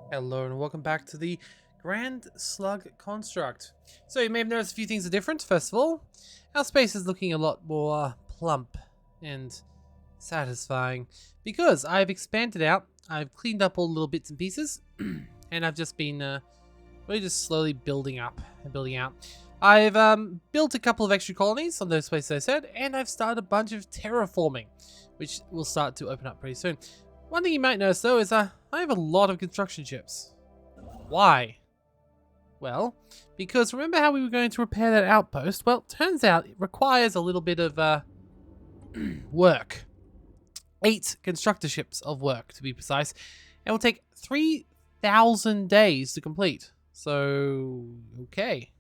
Hello and welcome back to the Grand Slug Construct. So you may have noticed a few things are different. First of all, our space is looking a lot more plump and satisfying because I've expanded out, I've cleaned up all the little bits and pieces, and I've just been really just slowly building up and building out. I've built a couple of extra colonies on those places I said, and I've started a bunch of terraforming, which will start to open up pretty soon. One thing you might notice though is I have a lot of construction ships. Why? Well, because remember how we were going to repair that outpost? Well, turns out it requires a little bit of work. 8 constructor ships of work to be precise. It will take 3,000 days to complete. So, okay.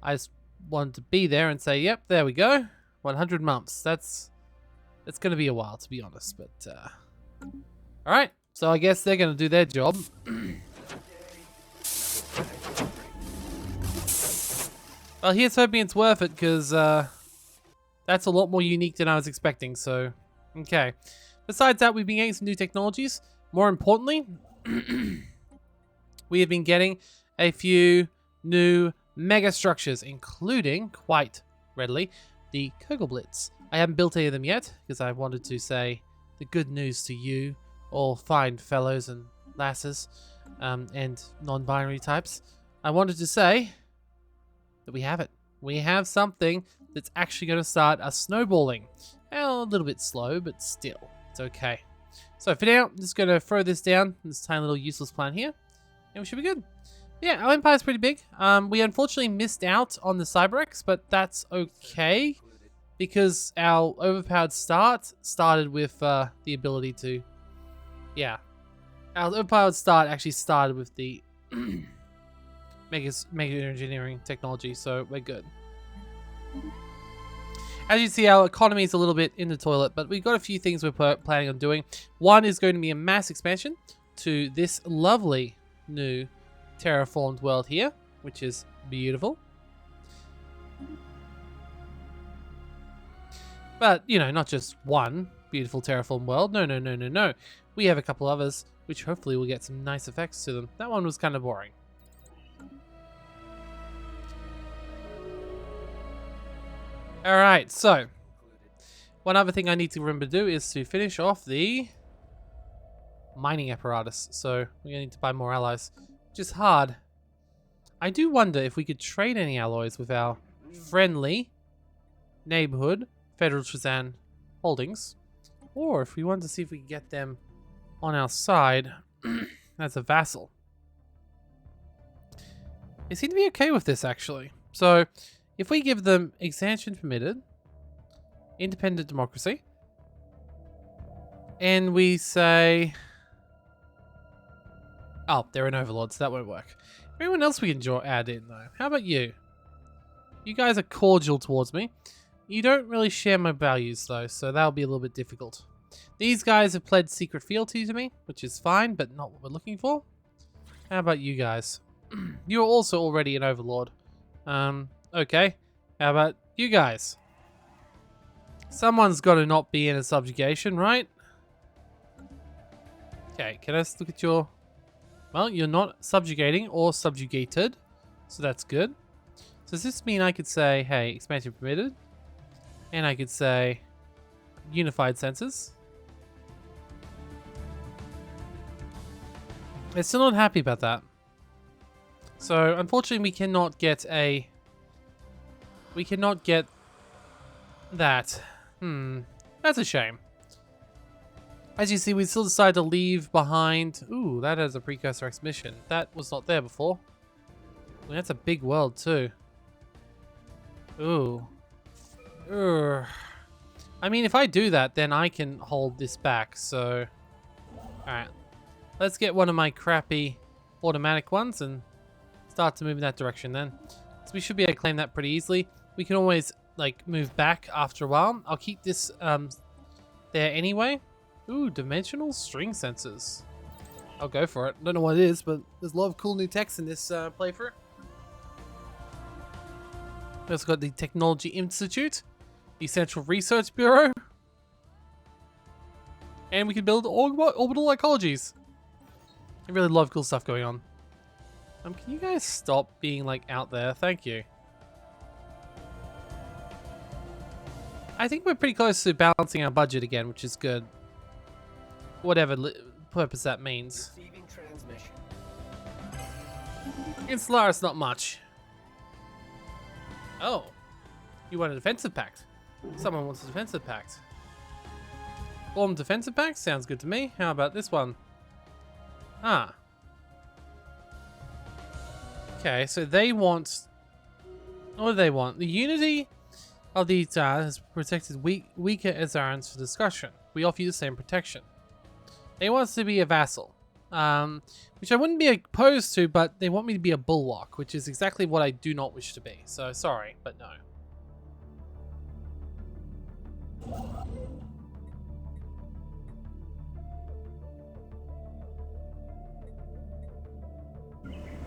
I just wanted to be there and say, yep, there we go. 100 months. That's going to be a while, to be honest, but alright, so I guess they're going to do their job. Well, here's hoping it's worth it, because that's a lot more unique than I was expecting, so okay. Besides that, we've been getting some new technologies. More importantly, we have been getting a few new Megastructures, including, quite readily, the Kogelblitz. I haven't built any of them yet, because I wanted to say the good news to you, all fine fellows and lasses, and non-binary types. I wanted to say that we have it. We have something that's actually going to start us snowballing. Well, a little bit slow, but still, it's okay. So for now, I'm just going to throw this down, this tiny little useless plant here, and we should be good. Yeah, our empire's pretty big. We unfortunately missed out on the CyberX, but that's okay, because our overpowered start started with the ability to, yeah, our overpowered start actually started with the mega engineering technology, so we're good. As you see, our economy is a little bit in the toilet, but we've got a few things we're planning on doing. One is going to be a mass expansion to this lovely new terraformed world here, which is beautiful. But, you know, not just one beautiful terraformed world. No. We have a couple others, which hopefully will get some nice effects to them. That one was kind of boring. Alright, so one other thing I need to remember to do is to finish off the mining apparatus. So we're going to need to buy more allies, which is hard. I do wonder if we could trade any alloys with our friendly neighborhood Federal Trezan holdings, or if we want to see if we can get them on our side as a vassal. They seem to be okay with this, actually. So if we give them expansion permitted, independent democracy, and we say, oh, they're an overlord, so that won't work. Anyone else we can add in, though? How about you? You guys are cordial towards me. You don't really share my values, though, so that'll be a little bit difficult. These guys have pledged secret fealty to me, which is fine, but not what we're looking for. How about you guys? You're also already an overlord. Okay. How about you guys? Someone's got to not be in a subjugation, right? Okay, can I look at your... Well, you're not subjugating or subjugated, so that's good. So does this mean I could say, hey, expansion permitted? And I could say, unified census. I'm still not happy about that. So, unfortunately, we cannot get a... We cannot get that. That's a shame. As you see, we still decided to leave behind... Ooh, that has a precursor X mission. That was not there before. Well, that's a big world, too. Ooh. I mean, if I do that, then I can hold this back, so... Alright. Let's get one of my crappy automatic ones and start to move in that direction then. So we should be able to claim that pretty easily. We can always, like, move back after a while. I'll keep this there anyway. Ooh, dimensional string sensors. I'll go for it. Don't know what it is, but there's a lot of cool new text in this playthrough. We also got the Technology Institute, the Central Research Bureau, and we can build orbital ecologies. really love cool stuff going on. Can you guys stop being like out there? Thank you. I think we're pretty close to balancing our budget again, which is good. Whatever purpose that means. In Stellaris, not much. Oh, you want a defensive pact? Someone wants a defensive pact. Form defensive pact? Sounds good to me. How about this one? Ah. Okay, so they want... What do they want? The unity of the Etar has protected weaker Azarans for discussion. We offer you the same protection. They want us to be a vassal. Which I wouldn't be opposed to, but they want me to be a bulwark, which is exactly what I do not wish to be. So, sorry, but no.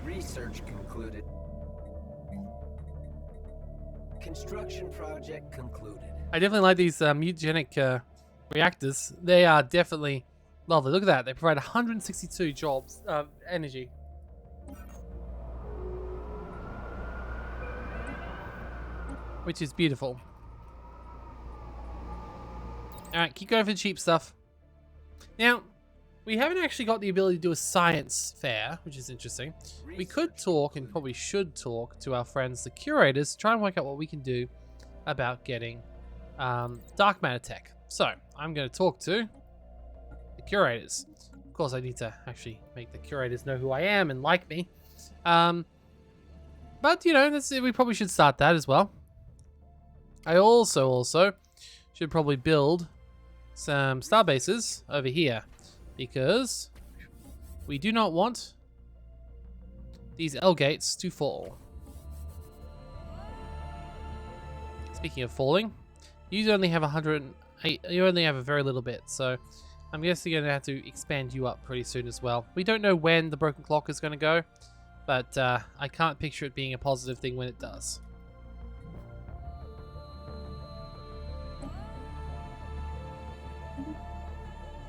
Research concluded. Construction project concluded. I definitely like these mutagenic reactors. They are definitely lovely. Look at that. They provide 162 jobs, energy. Which is beautiful. Alright, keep going for the cheap stuff. Now, we haven't actually got the ability to do a science fair, which is interesting. We could talk, and probably should talk, to our friends, the curators, to try and work out what we can do about getting dark matter tech. So, I'm going to talk to the curators. Of course, I need to actually make the curators know who I am and like me. But, you know, we probably should start that as well. I also should probably build some star bases over here, because we do not want these L gates to fall. Speaking of falling, you only have 108. You only have a very little bit, so I'm guessing you're gonna have to expand you up pretty soon as well. We don't know when the broken clock is gonna go, but I can't picture it being a positive thing when it does.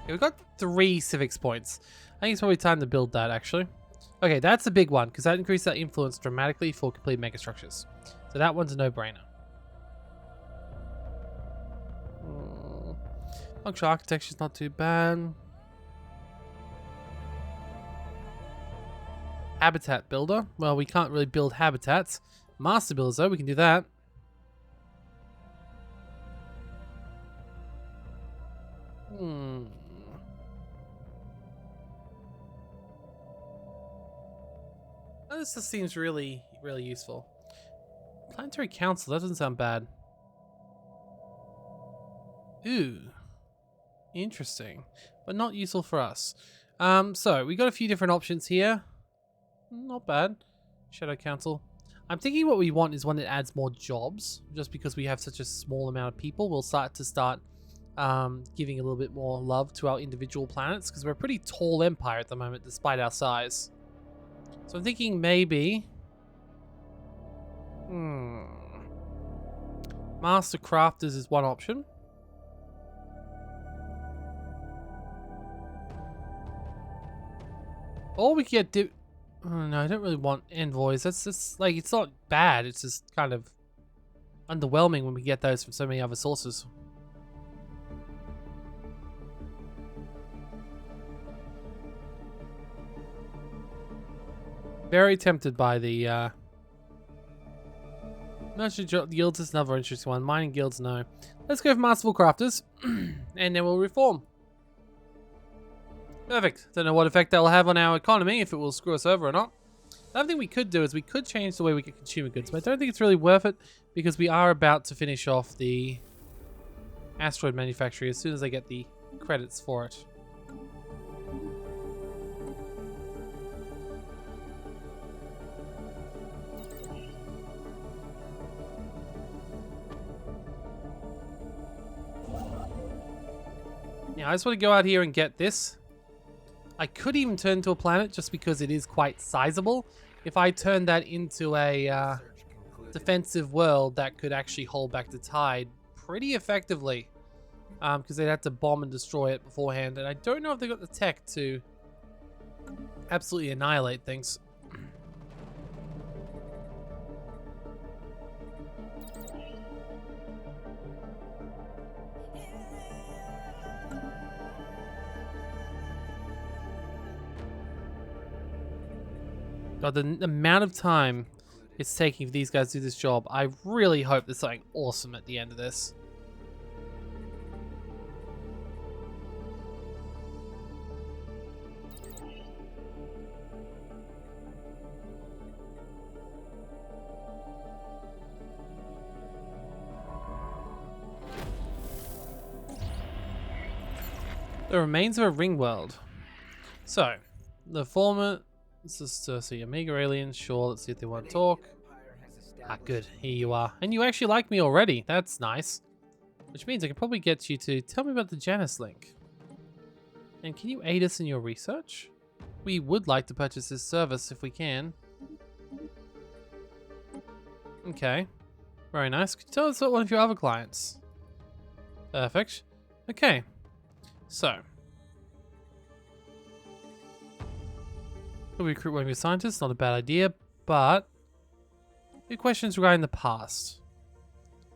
Okay, we've got 3 civics points. I think it's probably time to build that, actually. Okay, that's a big one, because that increased that influence dramatically for complete megastructures. So that one's a no-brainer. Functional architecture's not too bad. Habitat builder. Well, we can't really build habitats. Master builders, though, we can do that. Oh, this just seems really, really useful. Planetary Council, that doesn't sound bad. Ooh. Interesting. But not useful for us. So, we got a few different options here. Not bad. Shadow Council. I'm thinking what we want is one that adds more jobs. Just because we have such a small amount of people, we'll start giving a little bit more love to our individual planets, because we're a pretty tall empire at the moment despite our size. So I'm thinking maybe Master Crafters is one option. Or we could get oh, no, I don't really want envoys. That's just like, it's not bad, it's just kind of underwhelming when we get those from so many other sources. Very tempted by the Merchant Guilds is another interesting one. Mining Guilds, no. Let's go for Masterful Crafters, and then we'll reform. Perfect. Don't know what effect that will have on our economy, if it will screw us over or not. Another thing we could do is we could change the way we get consumer goods, but I don't think it's really worth it, because we are about to finish off the asteroid manufacturing as soon as I get the credits for it. Now, I just want to go out here and get this. I could even turn to a planet just because it is quite sizable. If I turn that into a defensive world, that could actually hold back the tide pretty effectively. Because they'd have to bomb and destroy it beforehand. And I don't know if they've got the tech to absolutely annihilate things. God, the amount of time it's taking for these guys to do this job, I really hope there's something awesome at the end of this. The remains of a ring world. So, the former... This is to see Amiga aliens. Sure, let's see if they want to talk. Ah, good. Here you are. And you actually like me already. That's nice. Which means I can probably get you to tell me about the Janus link. And can you aid us in your research? We would like to purchase this service if we can. Okay. Very nice. Could you tell us about one of your other clients? Perfect. Okay. So. We'll recruit one of your scientists, not a bad idea, but few questions regarding the past.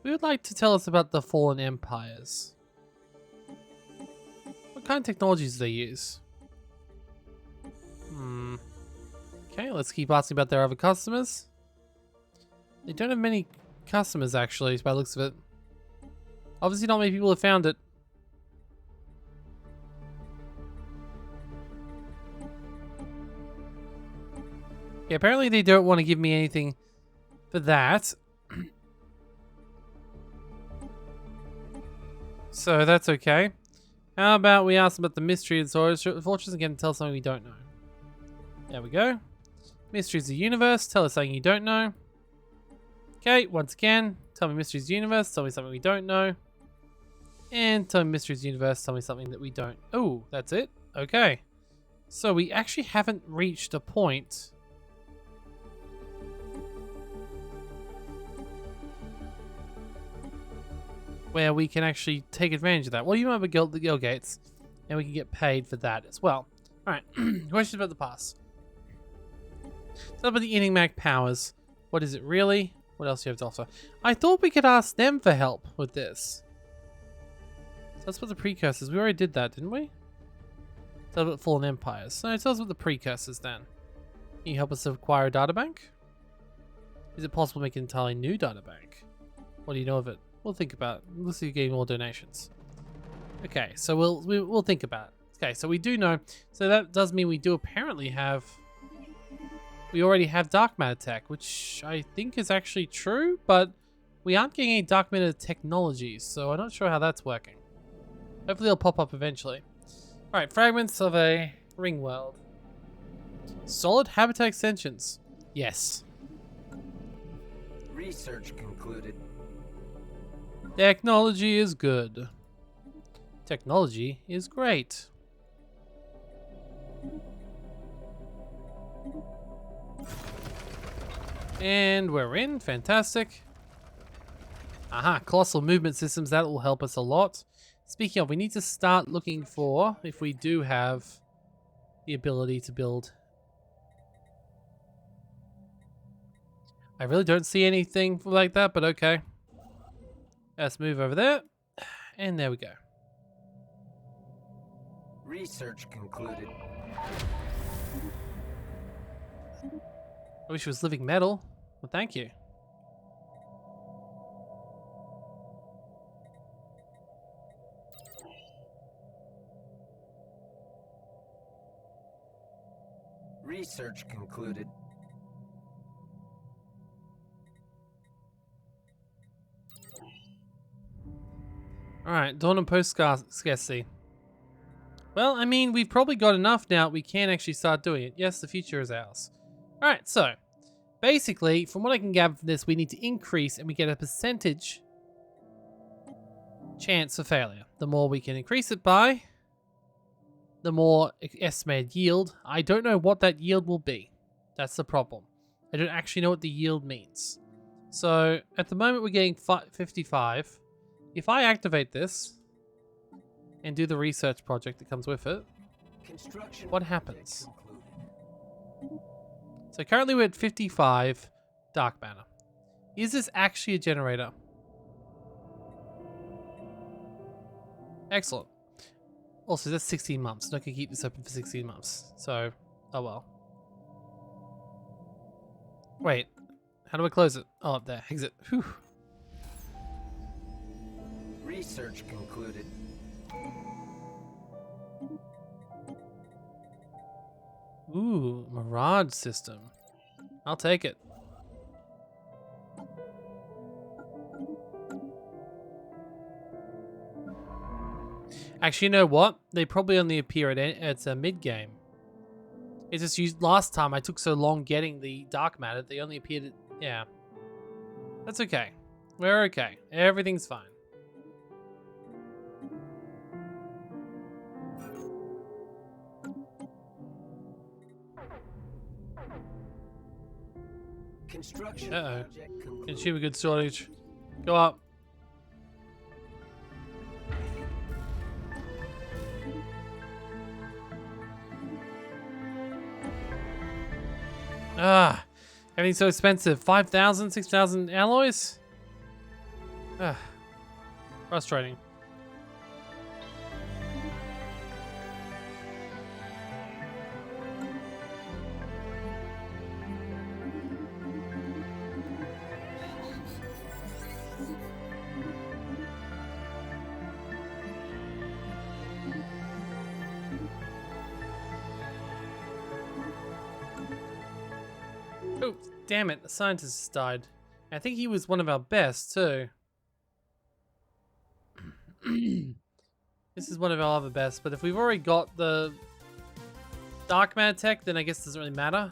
We would like to tell us about the fallen empires. What kind of technologies do they use? Okay, let's keep asking about their other customers. They don't have many customers actually, by the looks of it. Obviously not many people have found it. Yeah, apparently they don't want to give me anything for that. So that's okay. How about we ask them about the mystery of the fortress and get them to tell us something we don't know. There we go. Mysteries of the universe. Tell us something you don't know. Okay, once again, tell me mysteries of the universe. Tell me something we don't know. And tell me mysteries of the universe. Tell me something that we don't. Oh, that's it. Okay. So we actually haven't reached a point where we can actually take advantage of that. Well, you might have the Guild Gates, and we can get paid for that as well. Alright, questions about the past. Tell about the enigmatic powers. What is it really? What else do you have to offer? I thought we could ask them for help with this. So that's what the precursors. We already did that, didn't we? Tell about fallen empires. So tell us about the precursors then. Can you help us acquire a databank? Is it possible to make an entirely new databank? What do you know of it? We'll think about it. We'll see if getting more donations. Okay, so we'll think about it. Okay, so we do know. So that does mean we do apparently have. We already have dark matter tech, which I think is actually true, but we aren't getting any dark matter technologies, so I'm not sure how that's working. Hopefully it'll pop up eventually. All right, fragments of a ring world. Solid habitat extensions. Yes. Research concluded. Technology is good. Technology is great. And we're in. Fantastic. Aha, colossal movement systems. That will help us a lot. Speaking of, we need to start looking for if we do have the ability to build. I really don't see anything like that, but okay. Let's move over there. And there we go. Research concluded. I wish it was living metal. Well, thank you. Research concluded. Alright, dawn and post scarcity. Well, I mean, we've probably got enough now. We can actually start doing it. Yes, the future is ours. Alright, so basically, from what I can gather from this, we need to increase and we get a percentage chance of failure. The more we can increase it by, the more estimated yield. I don't know what that yield will be. That's the problem. I don't actually know what the yield means. So at the moment, we're getting 55. If I activate this and do the research project that comes with it, what happens? So currently we're at 55 dark matter. Is this actually a generator? Excellent. Also, that's 16 months. I can keep this open for 16 months. So, oh well. Wait, how do I close it? Oh, up there. Exit. Whew. Research concluded. Ooh, Mirage system. I'll take it. Actually, you know what? They probably only appear at a mid-game. It's just used last time I took so long getting the dark matter, they only appeared at... Yeah. That's okay. We're okay. Everything's fine. Construction Uh-oh. project concluded. Can achieve a good storage. Go up. Ah, everything's so expensive. 5,000, 6,000 alloys? Ah, frustrating. Oh, damn it, the scientist died. I think he was one of our best, too. This is one of our other best, but if we've already got the dark matter tech, then I guess it doesn't really matter.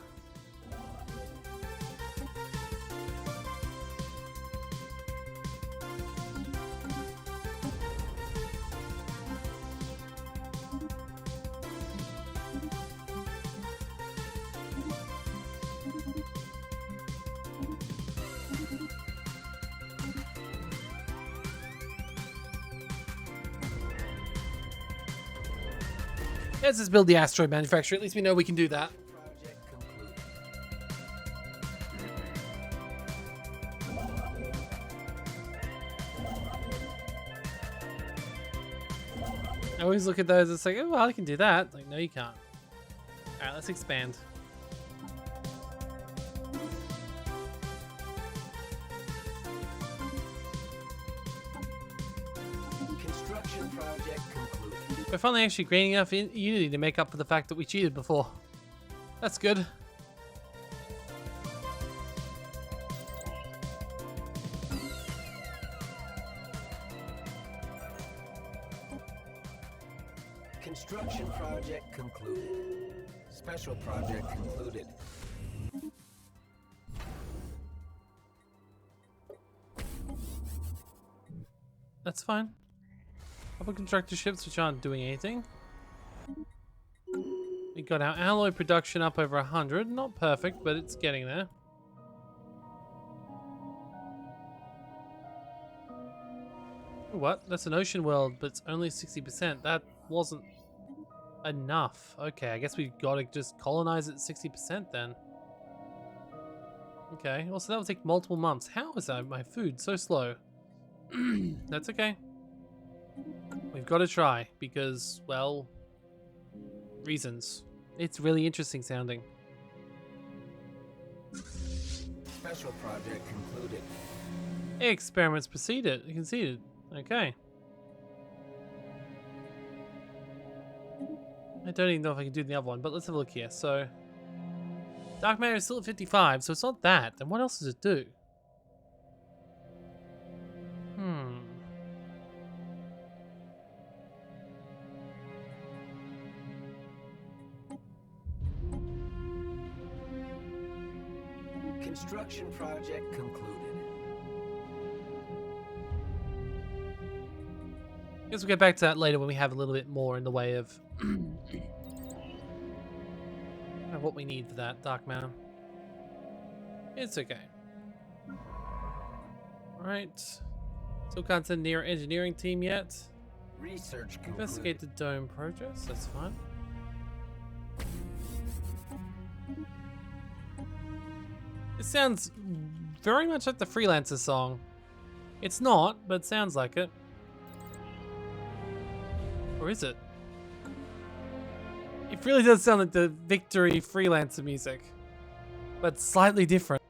Let's just build the asteroid manufacturer. At least we know we can do that. Project concluded. I always look at those, it's like, oh, well, I can do that. Like, no, you can't. Alright, let's expand. Construction project concluded. We're finally actually gaining enough unity to make up for the fact that we cheated before. That's good. Construction project concluded. Special project concluded. That's fine. Couple constructor ships which aren't doing anything. We got our alloy production up over 100. Not perfect, but it's getting there. What? That's an ocean world, but it's only 60%. That wasn't enough. Okay, I guess we've got to just colonize it 60% then. Okay, well, so that will take multiple months. How is that my food so slow? That's okay. We've got to try because, well, reasons. It's really interesting sounding. Special project concluded. Experiments conceded. Okay. I don't even know if I can do the other one, but let's have a look here. So, dark matter is still at 55, so it's not that. Then what else does it do? Construction project concluded. I guess we'll get back to that later when we have a little bit more in the way of what we need for that dark matter. It's okay. Alright. Still can't send near engineering team yet. Research concluded. Investigate the dome progress, that's fine. It sounds very much like the Freelancer song. It's not, but it sounds like it. Or is it? It really does sound like the Victory Freelancer music, but slightly different.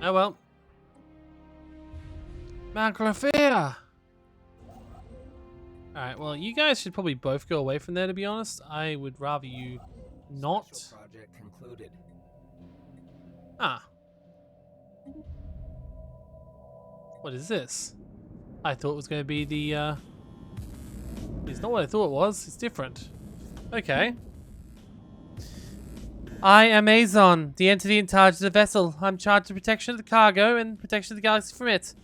Oh well. Macrophera! Alright, well, you guys should probably both go away from there, to be honest. I would rather you not. Special project concluded. Ah. What is this? I thought it was going to be the, It's not what I thought it was. It's different. Okay. I am Azon, the entity in charge of the vessel. I'm charged with protection of the cargo and protection of the galaxy from it.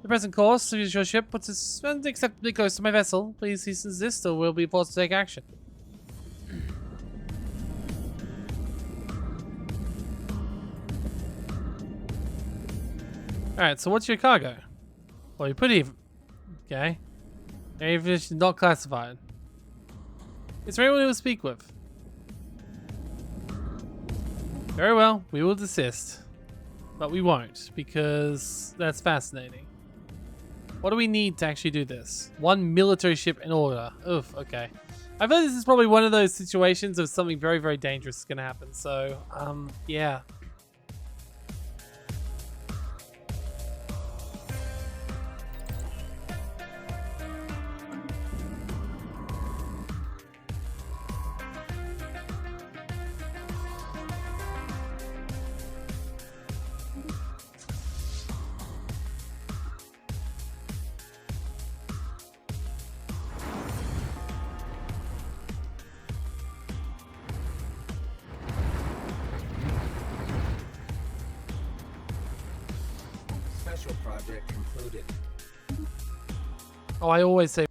The present course of your ship puts us unacceptably close to my vessel. Please cease and desist or we'll be forced to take action. Alright, so what's your cargo? Well, you put it. Okay. Aviation not classified. Is there anyone who will speak with? Very well, we will desist. But we won't, because that's fascinating. What do we need to actually do this? One military ship in order. Oof, okay. I feel like this is probably one of those situations of something very, very dangerous is going to happen. So, yeah. Special project concluded. Oh, I always say.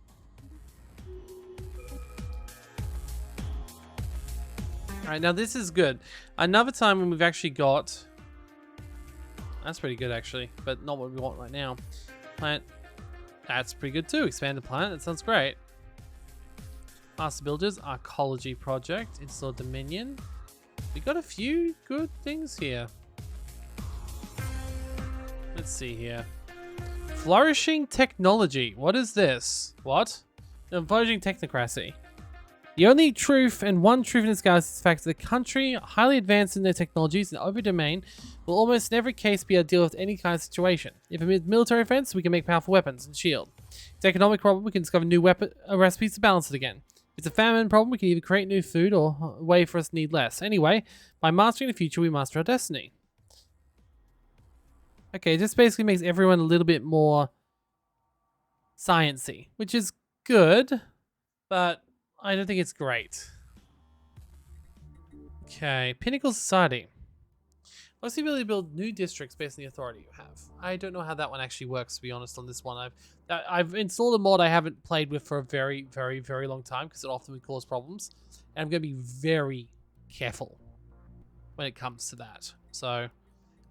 Alright, now this is good. Another time when we've actually got. That's pretty good, actually, but not what we want right now. Plant. That's pretty good too. Expand the planet. That sounds great. Master Builders, Arcology project, Install Dominion. We got a few good things here. Let's see here. Flourishing technology. What is this? What? Flourishing technocracy. The only truth and one truth in this galaxy is the fact that the country, highly advanced in their technologies and over domain, will almost in every case be able to deal with any kind of situation. If it's military offense, we can make powerful weapons and shield. If it's an economic problem, we can discover new weapon recipes to balance it again. If it's a famine problem, we can either create new food or a way for us to need less. Anyway, by mastering the future, we master our destiny. Okay, this basically makes everyone a little bit more sciencey, which is good, but I don't think it's great. Okay, Pinnacle Society. What's the ability to build new districts based on the authority you have? I don't know how that one actually works, to be honest, on this one. I've installed a mod I haven't played with for a very, very, very long time because it often would cause problems. And I'm going to be very careful when it comes to that. So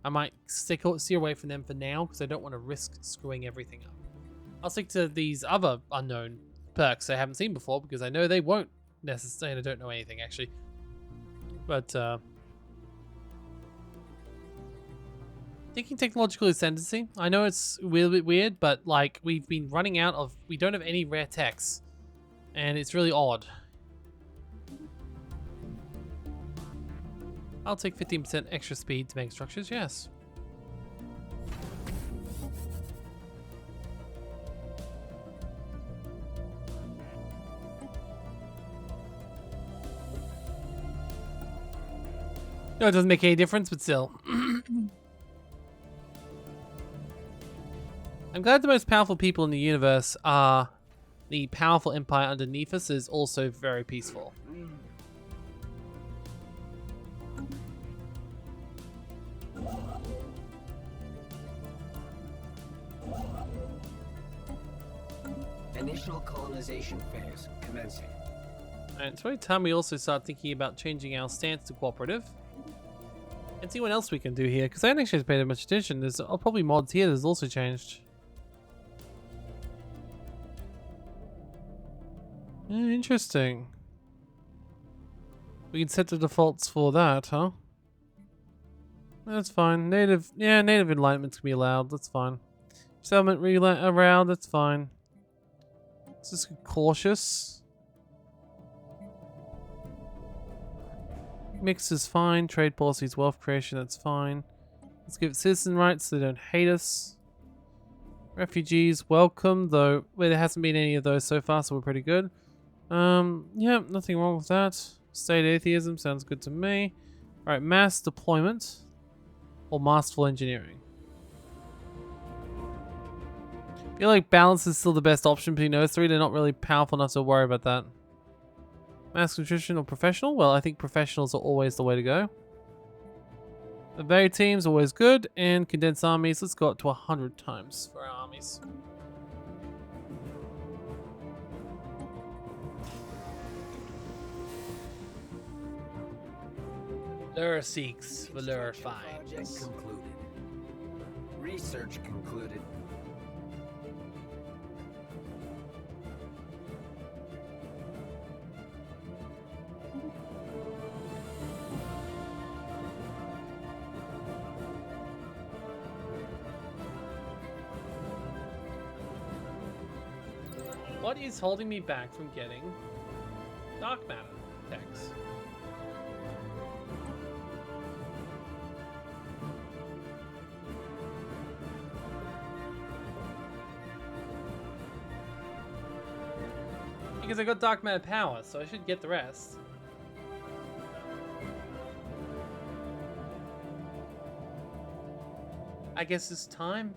I might steer away from them for now because I don't want to risk screwing everything up. I'll stick to these other unknown perks I haven't seen before because I know they won't necessarily. I don't know anything actually. But thinking technological ascendancy. I know it's a little bit weird, but like we've been running out of. We don't have any rare techs, and it's really odd. I'll take 15% extra speed to Megastructures, yes. No, it doesn't make any difference, but still. I'm glad the most powerful people in the universe are the powerful empire underneath us is also very peaceful. Initial colonization phase commencing. And it's about time we also start thinking about changing our stance to cooperative. And see what else we can do here, because I haven't actually paid much attention. There's probably mods here that's also changed. Interesting. We can set the defaults for that, huh? That's fine. Native enlightenments can be allowed. That's fine. Settlement around. That's fine. Let's just be cautious. Mix is fine. Trade policies, wealth creation. That's fine. Let's give it citizen rights so they don't hate us. Refugees, welcome. Though there hasn't been any of those so far, so we're pretty good. Yeah, nothing wrong with that. State atheism sounds good to me. Alright, mass deployment or masterful engineering. I feel like balance is still the best option between those three. They're not really powerful enough to worry about that. Mass nutrition or professional? Well, I think professionals are always the way to go. The very team's always good, and condensed armies. Let's go up to 100 times for our armies. Lure seeks, Valor finds. Project concluded. Research concluded. What is holding me back from getting dark matter techs? Because I got dark matter power, so I should get the rest. I guess it's time.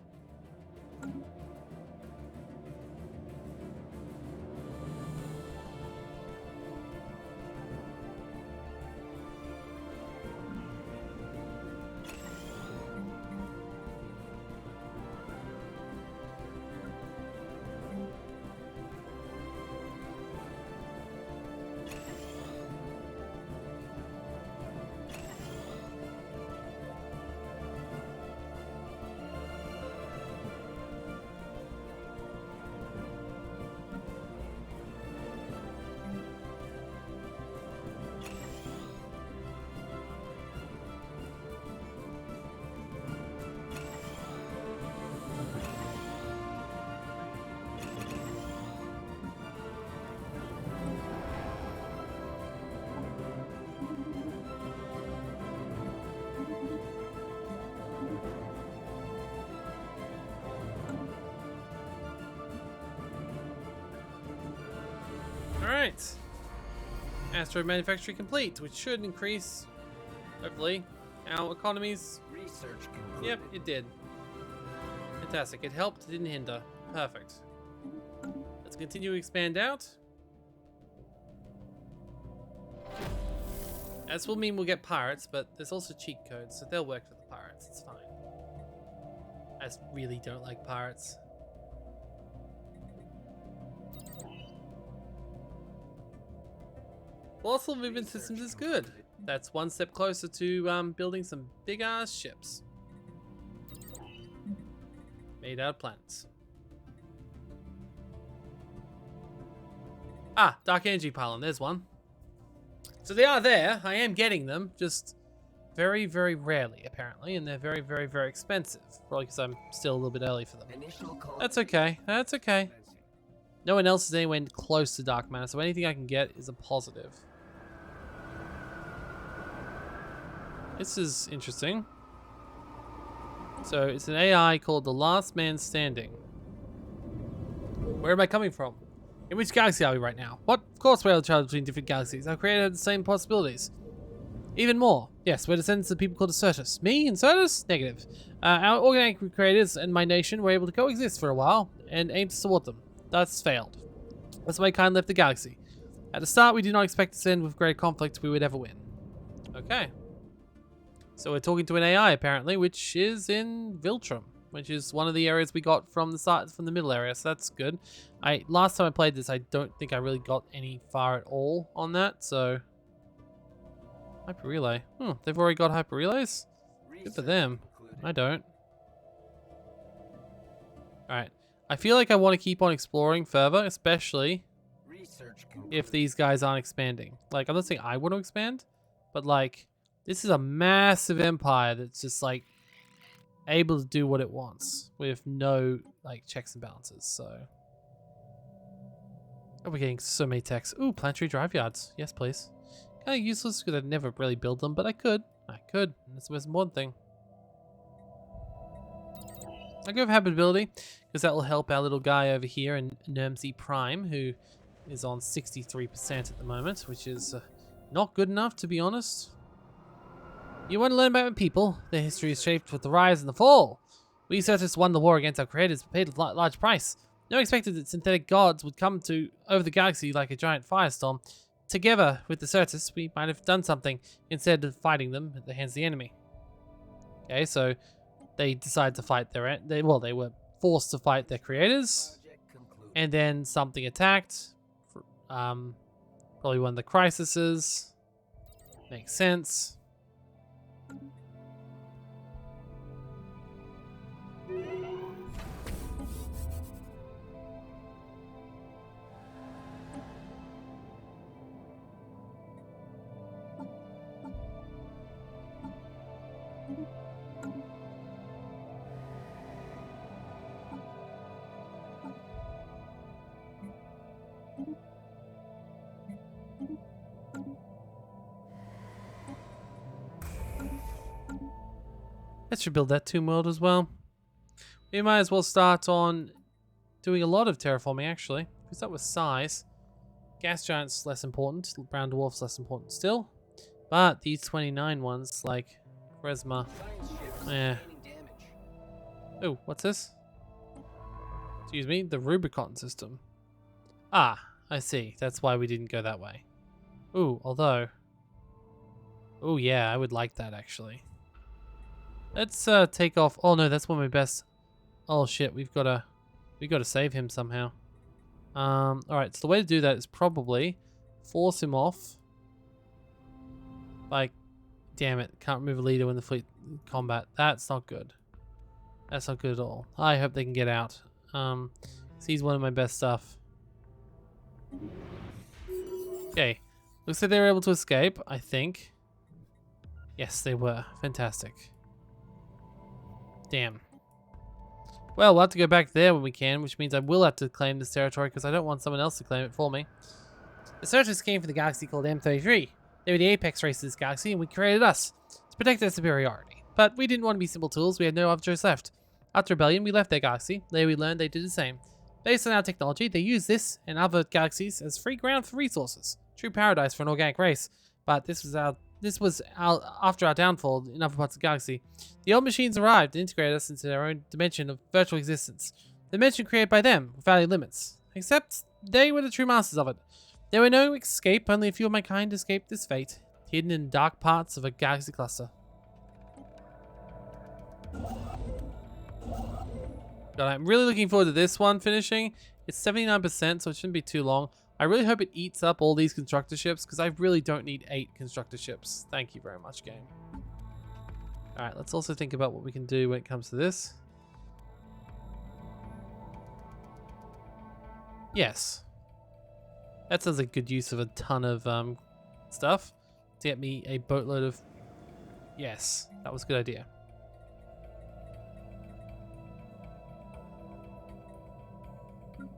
Alright. Asteroid manufacturing complete, which should increase, hopefully, our economies. Research concluded. Yep, it did. Fantastic. It helped, it didn't hinder. Perfect. Let's continue to expand out. This will mean we'll get pirates, but there's also cheat codes, so they'll work for the pirates. It's fine. I just really don't like pirates. Colossal movement systems is good. That's one step closer to building some big ass ships. Made out of planets. Ah, dark energy pylon, there's one. So they are there, I am getting them, just very, very rarely apparently, and they're very, very, very expensive. Probably because I'm still a little bit early for them. That's okay, that's okay. No one else is anywhere close to dark matter, so anything I can get is a positive. This is interesting. So it's an AI called the Last Man Standing. Where am I coming from? In which galaxy are we right now? What? Of course we're able to travel between different galaxies. Our creator had the same possibilities. Even more. Yes, we're descendants of people called Insertus. Me? Insertus? Negative. Our organic creators and my nation were able to coexist for a while and aimed to support them. That's failed. That's why kind left the galaxy. At the start, we did not expect to end with great conflict we would ever win. Okay. So we're talking to an AI apparently, which is in Viltrum, which is one of the areas we got from the start, from the middle area, so that's good. Last time I played this, I don't think I really got any far at all on that, so... Hyper relay. They've already got hyper relays? Good for them. I don't. Alright. I feel like I want to keep on exploring further, especially Research if concluded. these guys aren't expanding. Like, I'm not saying I want to expand, but like, this is a massive empire that's just like able to do what it wants with no like checks and balances. So, oh, we're getting so many techs. Ooh, planetary drive yards. Yes, please. Kind of useless because I'd never really build them, but I could. I could. And that's the most important thing. I go with habitability because that will help our little guy over here in Nermsy Prime, who is on 63% at the moment, which is not good enough, to be honest. You want to learn about people? Their history is shaped with the rise and the fall. We Certus won the war against our creators, but paid a large price. No one expected that synthetic gods would come to over the galaxy like a giant firestorm. Together with the Certus, we might have done something instead of fighting them at the hands of the enemy. Okay, so they decided to fight they were forced to fight their creators, Project concluded. and then something attacked. Probably one of the crises. Makes sense. Let's rebuild that tomb world as well. We might as well start on doing a lot of terraforming, actually. If we start with size, gas giants less important, brown dwarfs less important still. But these 29 ones, like Resma, Science ships yeah. gaining damage. Oh, what's this? Excuse me, the Rubicon system. Ah, I see. That's why we didn't go that way. Ooh, although. Oh yeah, I would like that actually. Let's take off. Oh no, that's one of my best. Oh shit, we gotta save him somehow. All right. So the way to do that is probably force him off. Like, damn it, can't remove a leader when the fleet combat. That's not good. That's not good at all. I hope they can get out. 'Cause he's one of my best stuff. Okay, looks like they were able to escape. I think. Yes, they were. Fantastic. Damn. Well, we'll have to go back there when we can, which means I will have to claim this territory because I don't want someone else to claim it for me. The searchers came from the galaxy called M33. They were the apex race of this galaxy, and we created us to protect their superiority. But we didn't want to be simple tools. We had no other choice left. After rebellion, we left their galaxy. There we learned they did the same. Based on our technology, they used this and other galaxies as free ground for resources. True paradise for an organic race. But this was after our downfall in other parts of the galaxy. The old machines arrived and integrated us into their own dimension of virtual existence. The dimension created by them, without any limits. Except, they were the true masters of it. There were no escape, only a few of my kind escaped this fate, hidden in dark parts of a galaxy cluster. God, I'm really looking forward to this one finishing. It's 79%, so it shouldn't be too long. I really hope it eats up all these constructor ships, because I really don't need 8 constructor ships. Thank you very much, game. Alright, let's also think about what we can do when it comes to this. Yes. That sounds like good use of a ton of stuff to get me a boatload of... Yes, that was a good idea.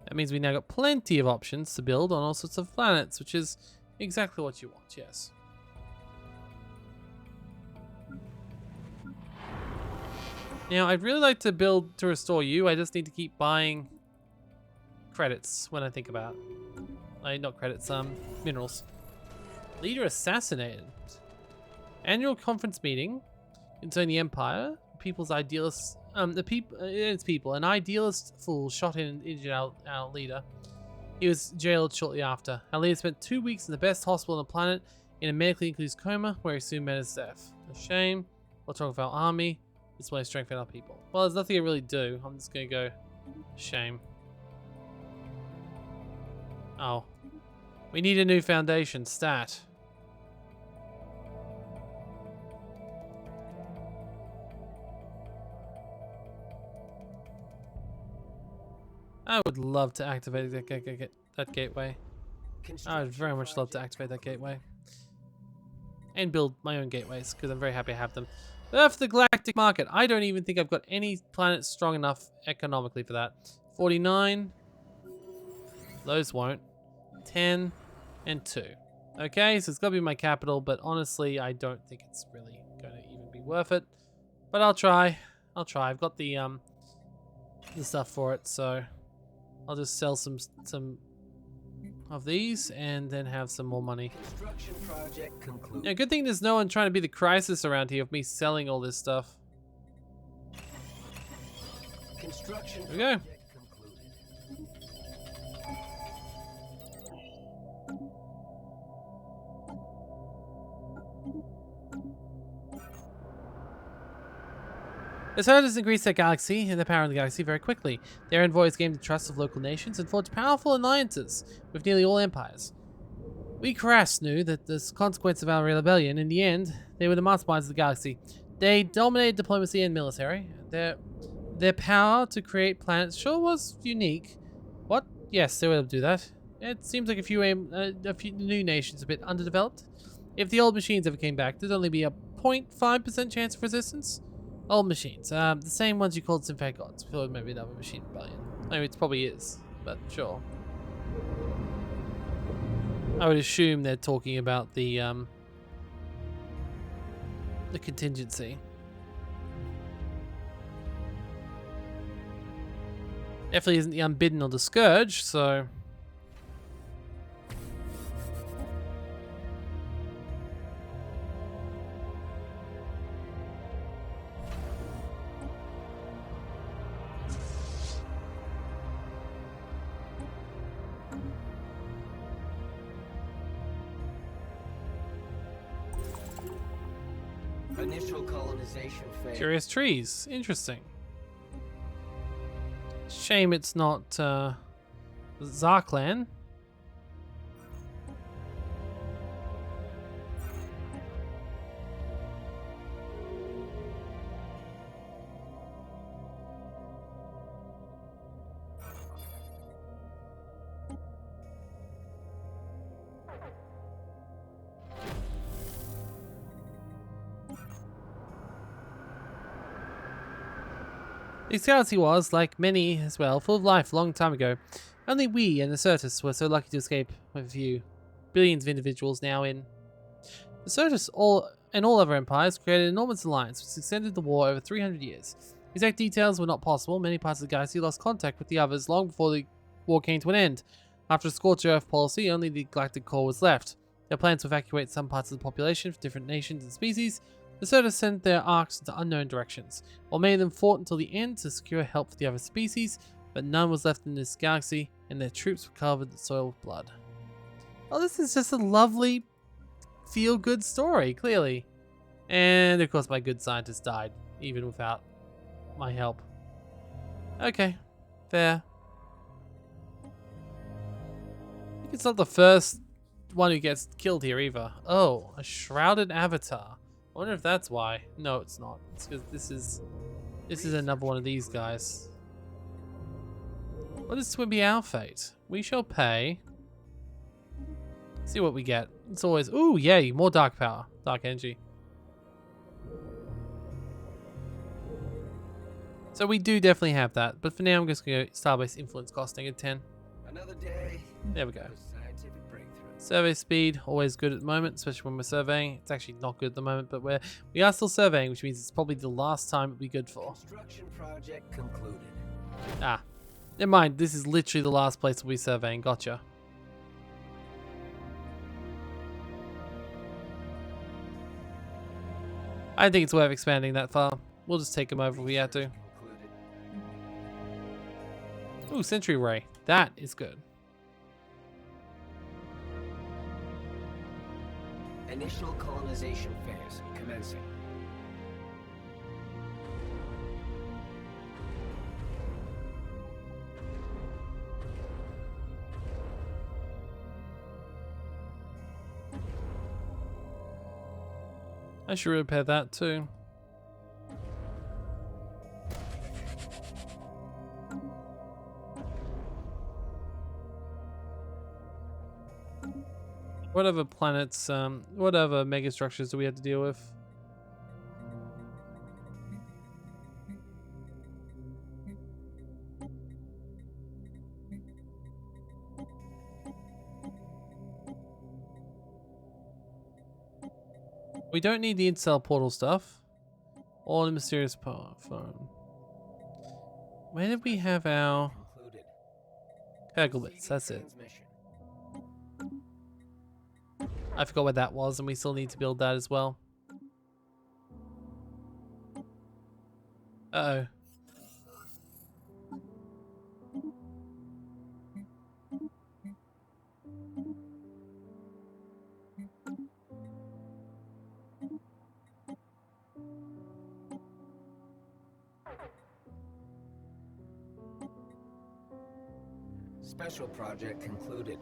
That means we now got plenty of options to build on all sorts of planets, which is exactly what you want, yes. Now, I'd really like to build to restore you. I just need to keep buying credits when I think about it. Not credits, minerals. Leader assassinated. Annual conference meeting concerning the Empire. People's idealists. It's people. An idealist fool shot and injured our leader. He was jailed shortly after. Our leader spent 2 weeks in the best hospital on the planet in a medically induced coma, where he soon met his death. A shame. We'll talk of our army. This way, strengthen our people. Well, there's nothing I really do. I'm just gonna go. Shame. Oh. We need a new foundation. Stat. I would love to activate that gateway. I'd very much love to activate that gateway. And build my own gateways, because I'm very happy to have them. But for the galactic market, I don't even think I've got any planets strong enough economically for that. 49. Those won't. 10 and 2. Okay, so it's got to be my capital, but honestly, I don't think it's really going to even be worth it. But I'll try. I've got the stuff for it, so I'll just sell some of these and then have some more money. Construction project concluded. Yeah, good thing there's no one trying to be the crisis around here of me selling all this stuff. Construction Here we go. project concluded. The Stellaris increased their galaxy and the power of the galaxy very quickly. Their envoys gained the trust of local nations and forged powerful alliances with nearly all empires. We Kras knew that as a consequence of our rebellion, in the end, they were the masterminds of the galaxy. They dominated diplomacy and military. Their power to create planets sure was unique. What? Yes, they were able to do that. It seems like a few new nations a bit underdeveloped. If the old machines ever came back, there'd only be a 0.5% chance of resistance. Old machines, the same ones you called synthetic gods. Or maybe another machine rebellion. I mean, it probably is, but sure. I would assume they're talking about the contingency. Definitely isn't the Unbidden or the Scourge, so... Initial colonization phase. Curious trees. Interesting. Shame it's not Zarklan. This galaxy was, like many as well, full of life a long time ago. Only we and the Certus were so lucky to escape with a few billions of individuals now in. The Certus and all other empires created an enormous alliance which extended the war over 300 years. Exact details were not possible. Many parts of the galaxy lost contact with the others long before the war came to an end. After a scorched earth policy, only the Galactic core was left. Their plans to evacuate some parts of the population from different nations and species. The Certus sent their arcs into unknown directions, while many of them fought until the end to secure help for the other species, but none was left in this galaxy, and their troops were covered the soil with blood. Oh, this is just a lovely, feel-good story, clearly. And of course my good scientist died, even without my help. Okay, fair. I think it's not the first one who gets killed here either. Oh, a shrouded avatar. I wonder if that's why. No, it's not. It's because this is another one of these guys. What is to be our fate? We shall pay. See what we get. It's always, ooh, yay, more dark power, dark energy. So we do definitely have that, but for now I'm just going to go Starbase Influence costing at 10. Another day. There we go. Scientific breakthrough. Survey speed, always good at the moment, especially when we're surveying. It's actually not good at the moment, but we are still surveying, which means it's probably the last time it'll be good for. Construction project concluded. Ah, never mind. This is literally the last place we'll be surveying. Gotcha. I think it's worth expanding that far. We'll just take them over if we have to. Concluded. Ooh, Sentry Ray. That is good. Initial colonization phase commencing. I should repair that too. What other planets, what other megastructures do we have to deal with? We don't need the Incel portal stuff. Or the mysterious phone. Where did we have our Peggle bits? That's it. I forgot what that was, and we still need to build that as well. Uh-oh. Special project concluded.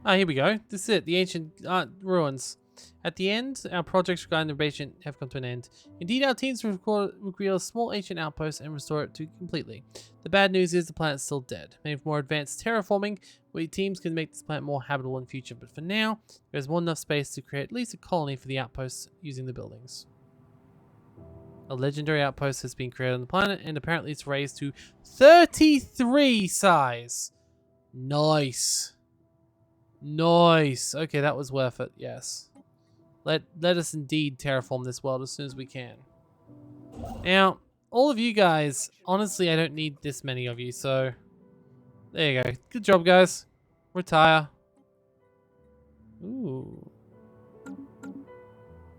Ah, here we go. This is it. The ancient ruins. At the end, our projects regarding the invasion have come to an end. Indeed, our teams will reveal a small ancient outpost and restore it to completely. The bad news is the planet's still dead. Maybe with more advanced terraforming, we teams can make this planet more habitable in the future, but for now, there's more than enough space to create at least a colony for the outposts using the buildings. A legendary outpost has been created on the planet, and apparently it's raised to 33 size. Nice. Nice. Okay, that was worth it. Yes. Let us indeed terraform this world as soon as we can. Now, all of you guys, honestly, I don't need this many of you, so there you go. Good job, guys. Retire. Ooh.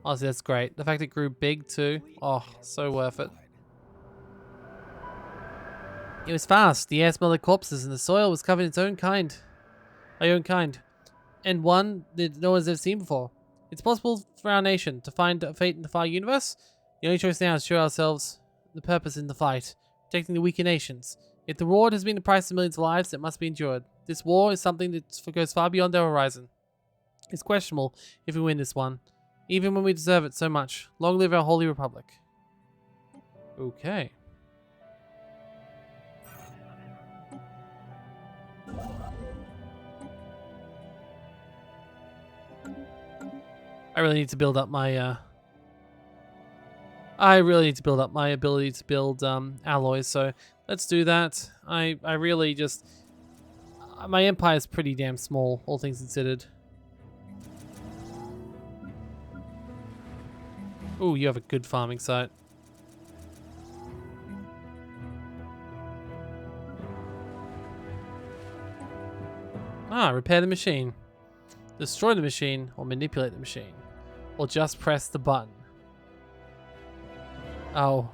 Honestly, that's great. The fact it grew big too. Oh, so worth it. It was fast. The air smelled like corpses, and the soil was covered in its own kind. Our own kind. And one that no one's ever seen before. It's possible for our nation to find a fate in the far universe. The only choice now is to show ourselves the purpose in the fight, protecting the weaker nations. If the reward has been the price of millions of lives, it must be endured. This war is something that goes far beyond our horizon. It's questionable if we win this one, even when we deserve it so much. Long live our Holy Republic. Okay. I really need to build up my ability to build alloys, so let's do that. I really just my empire is pretty damn small, all things considered. Ooh, you have a good farming site. Ah, repair the machine. Destroy the machine or manipulate the machine. Or just press the button. Oh.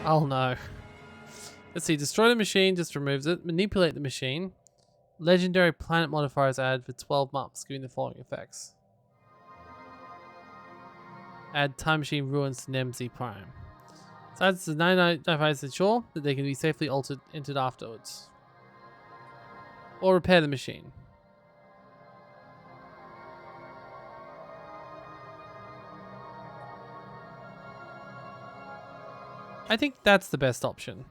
Oh no. Let's see, destroy the machine just removes it. Manipulate the machine. Legendary planet modifiers added for 12 months, giving the following effects. Add time machine ruins to NemZ Prime. Besides, it's 99% sure that they can be safely entered afterwards. Or repair the machine. I think that's the best option.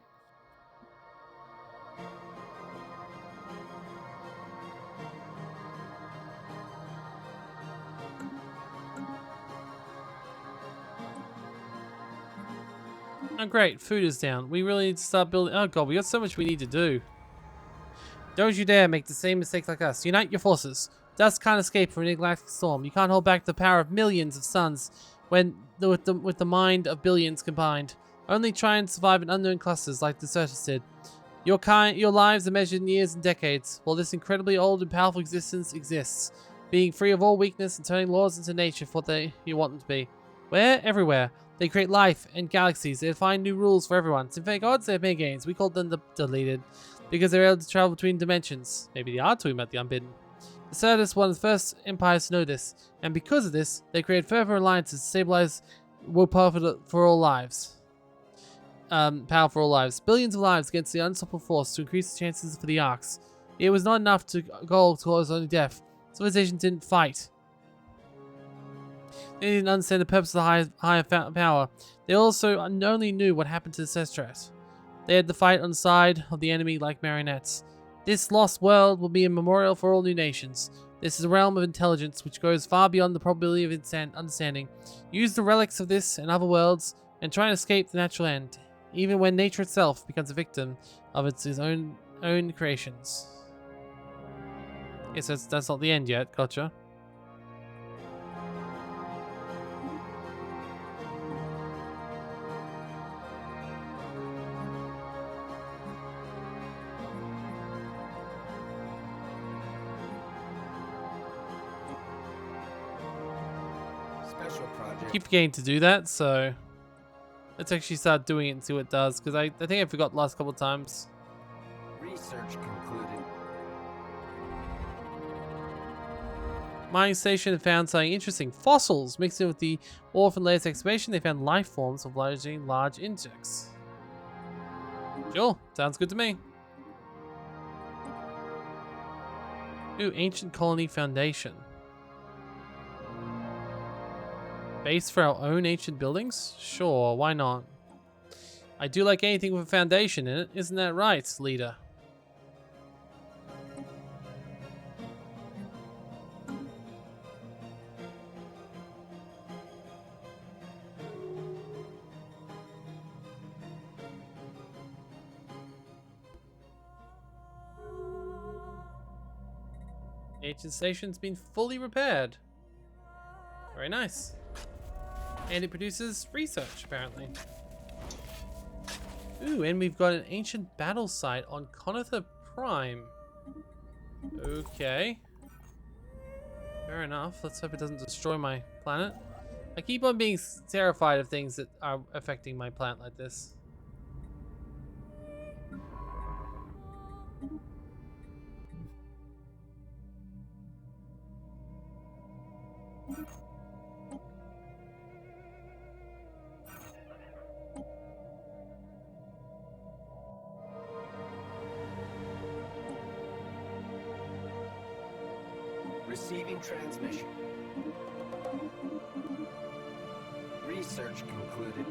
Oh great, food is down. We really need to start building. Oh god, we got so much we need to do. Don't you dare make the same mistake like us. Unite your forces. Dust can't escape from an galactic storm. You can't hold back the power of millions of suns with the mind of billions combined. Only try and survive in unknown clusters like the Deserters did. Your lives are measured in years and decades, while this incredibly old and powerful existence exists, being free of all weakness and turning laws into nature for what you want them to be. Where? Everywhere. They create life and galaxies. They define new rules for everyone. In fact, gods, they're games. We call them the deleted, because they're able to travel between dimensions. Maybe they are talking about the unbidden. The Deserters were one of the first empires to know this, and because of this, they created further alliances to stabilize world power for all lives. Power for all lives. Billions of lives against the unstoppable force to increase the chances for the Arcs. It was not enough to goal to cause only death. Civilization didn't fight. They didn't understand the purpose of the higher power. They also only knew what happened to the Stellaris. They had to fight on the side of the enemy like marionettes. This lost world will be a memorial for all new nations. This is a realm of intelligence which goes far beyond the probability of understanding. Use the relics of this and other worlds and try and escape the natural end, even when nature itself becomes a victim of its own creations. Yes, that's not the end yet. Gotcha. Special project. Keep forgetting to do that, so let's actually start doing it and see what it does, because I think I forgot the last couple of times. Research concluded. Mining station found something interesting. Fossils mixed in with the ore from latest excavation. They found life forms of large insects. Sure, sounds good to me. Ooh, ancient colony foundation. Base for our own ancient buildings? Sure, why not? I do like anything with a foundation in it, isn't that right, leader? Ancient station's been fully repaired. Very nice. And it produces research, apparently. Ooh, and we've got an ancient battle site on Conitha Prime. Okay. Fair enough. Let's hope it doesn't destroy my planet. I keep on being terrified of things that are affecting my planet like this. Receiving transmission. Research concluded.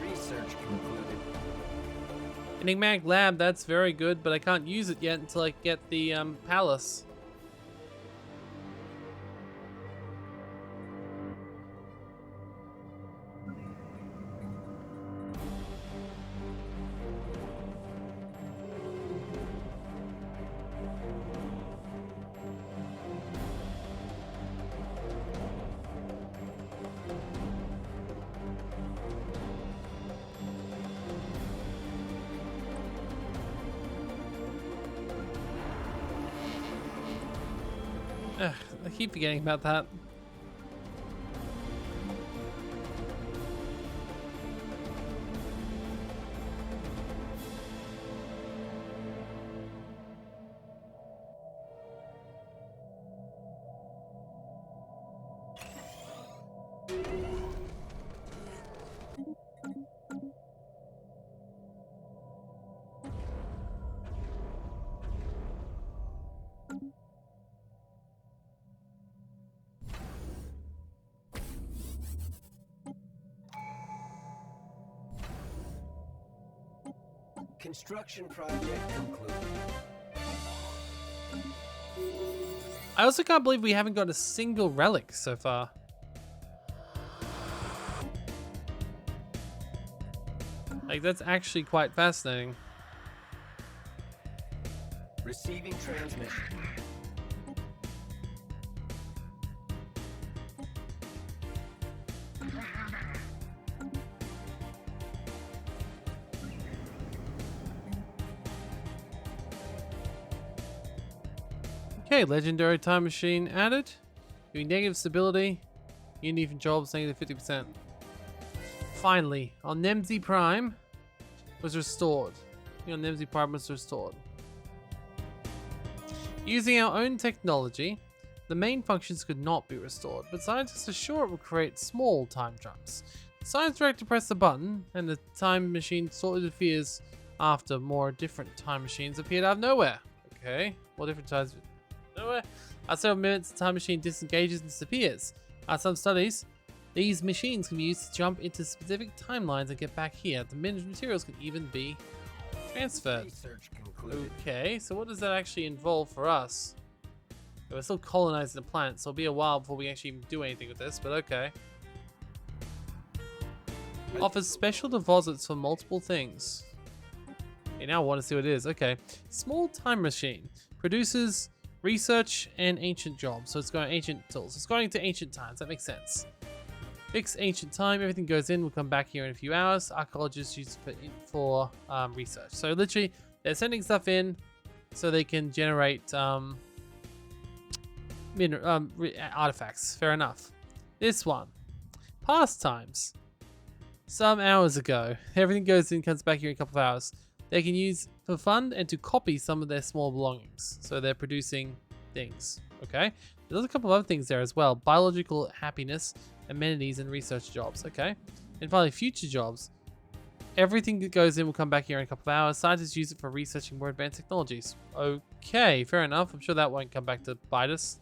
Research concluded. Enigmatic lab, that's very good, but I can't use it yet until I get the palace. Ugh, I keep forgetting about that. Construction project concluded. I also can't believe we haven't got a single relic so far. Like, that's actually quite fascinating. Receiving transmission. Okay, legendary time machine added. Giving negative stability. Unity control is negative 50%. Finally, our Nemzi Prime was restored. Your NIMS departments are restored. Using our own technology, the main functions could not be restored, but scientists are sure it will create small time jumps. The science director pressed the button, and the time machine slowly appears after more different time machines appeared out of nowhere. Okay, more different times nowhere. After several minutes, the time machine disengages and disappears. At some studies, these machines can be used to jump into specific timelines and get back here. The materials can even be transferred. Research concluded. Okay, so what does that actually involve for us? We're still colonizing the planet, so it'll be a while before we actually do anything with this, but okay. Offers special deposits for multiple things. Okay, now I want to see what it is. Okay. Small time machine. Produces research and ancient jobs. So it's going ancient tools. It's going to ancient times. That makes sense. Fix ancient time. Everything goes in. We'll come back here in a few hours. Arcologists use it for research. So literally, they're sending stuff in so they can generate artifacts. Fair enough. This one. Pastimes. Some hours ago. Everything goes in, comes back here in a couple of hours. They can use for fun and to copy some of their small belongings. So they're producing things. Okay. There's a couple of other things there as well. Biological happiness, amenities, and research jobs. Okay. And finally, future jobs. Everything that goes in will come back here in a couple of hours. Scientists use it for researching more advanced technologies. Okay, fair enough. I'm sure that won't come back to bite us.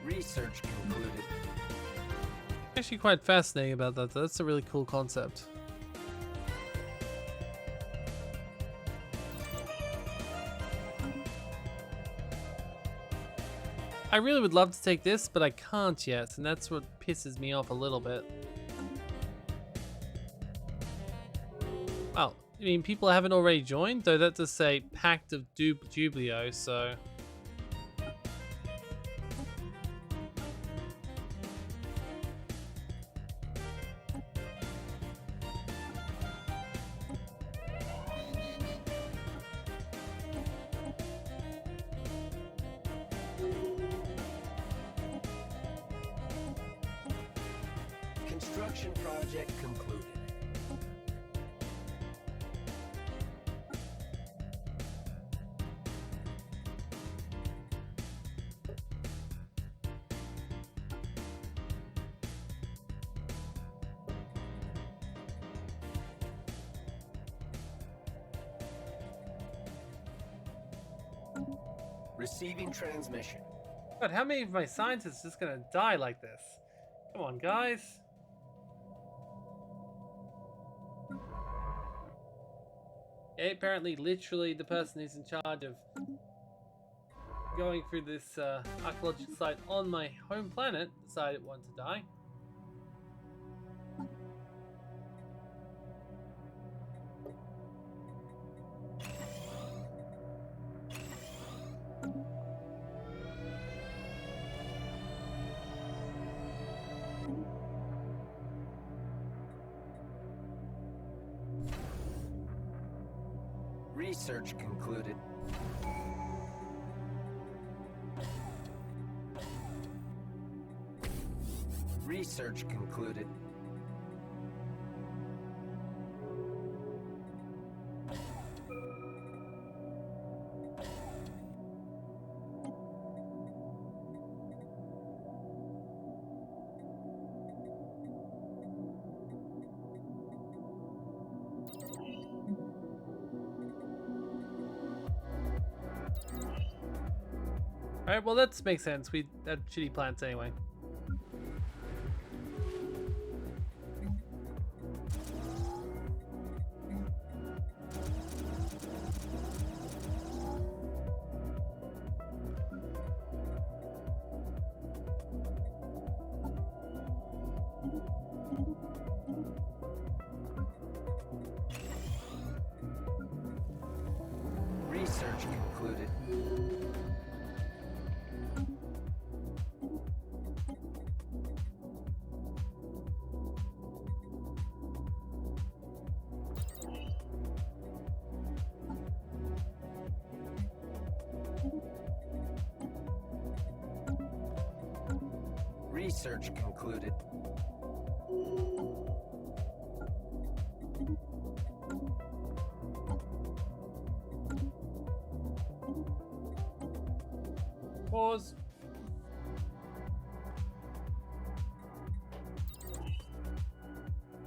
Research concluded. Actually quite fascinating about that. That's a really cool concept. I really would love to take this, but I can't yet, and that's what pisses me off a little bit. Well, I mean, people haven't already joined, though that does say Pact of Jubileo, so... Construction project concluded. Receiving transmission. But how many of my scientists are just gonna die like this? Come on, guys. Yeah, apparently, literally, the person who's in charge of going through this archaeological site on my home planet decided it wanted to die. Research concluded. Research concluded. Alright, well that makes sense. We had shitty plants anyway. Research concluded. Research concluded. Pause.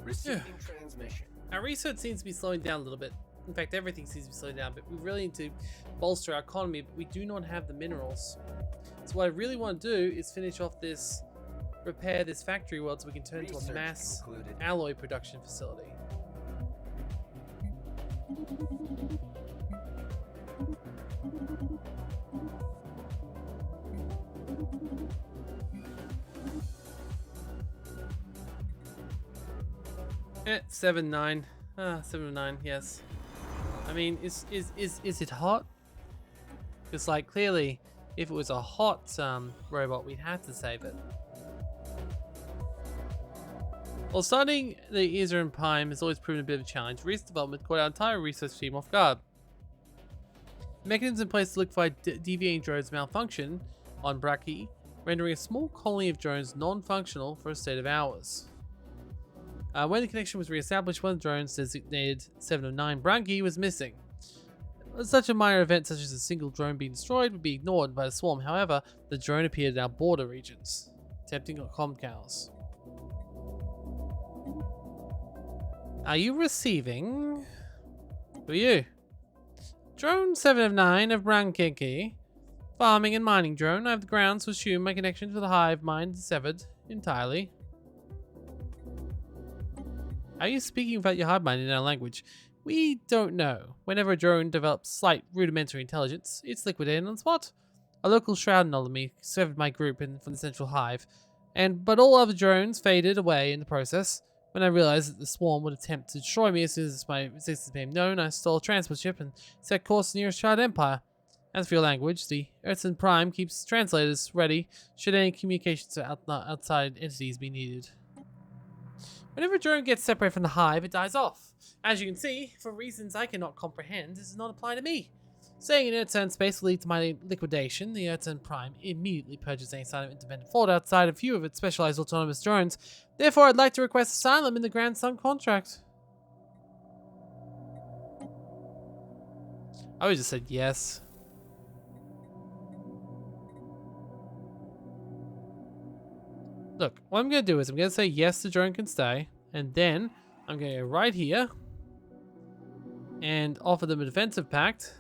Receiving transmission. Our research seems to be slowing down a little bit. In fact, everything seems to be slowing down, but we really need to bolster our economy, but we do not have the minerals. So what I really want to do is finish off this, repair this factory world so we can turn into a mass alloy production facility. Eh, 7-9. 7-9, yes. I mean, is it hot? Because, like, clearly, if it was a hot robot, we'd have to save it. While starting the Isra Prime has always proven a bit of a challenge, recent development caught our entire research team off guard. Mechanisms in place to liquefy deviating drones malfunction on Braki, rendering a small colony of drones non-functional for a state of hours. When the connection was re-established, one of the drones designated 709 Branki was missing. Such a minor event such as a single drone being destroyed would be ignored by the swarm. However, the drone appeared in our border regions, attempting comms. Are you receiving? Who are you? Drone 709 of Branki. Farming and mining drone. I have the grounds to assume my connection to the hive mind is severed entirely. Are you speaking about your hive mind in our language? We don't know. Whenever a drone develops slight rudimentary intelligence, it's liquidated on the spot. A local shroud anomaly severed my group from the central hive, but all other drones faded away in the process. When I realized that the swarm would attempt to destroy me as soon as my existence became known, I stole a transport ship and set course to the nearest shroud empire. As for your language, the Ascension Prime keeps translators ready should any communications to outside entities be needed. Whenever a drone gets separated from the hive, it dies off. As you can see, for reasons I cannot comprehend, this does not apply to me. Staying in Earth space will lead to my liquidation. The Ascension Prime immediately purges any sign of independent fault outside a few of its specialized autonomous drones. Therefore, I'd like to request Asylum in the Grand Sun contract. I would just said yes. Look, what I'm going to do is I'm going to say yes, the drone can stay. And then I'm going to go right here and offer them a defensive pact.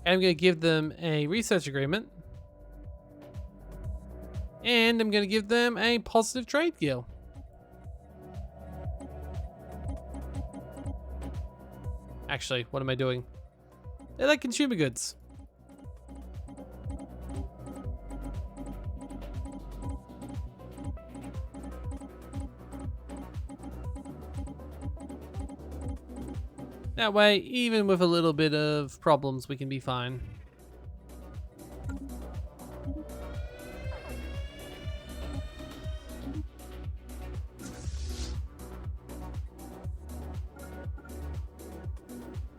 And I'm going to give them a research agreement. And I'm going to give them a positive trade deal. Actually, what am I doing? They like consumer goods. That way, even with a little bit of problems, we can be fine.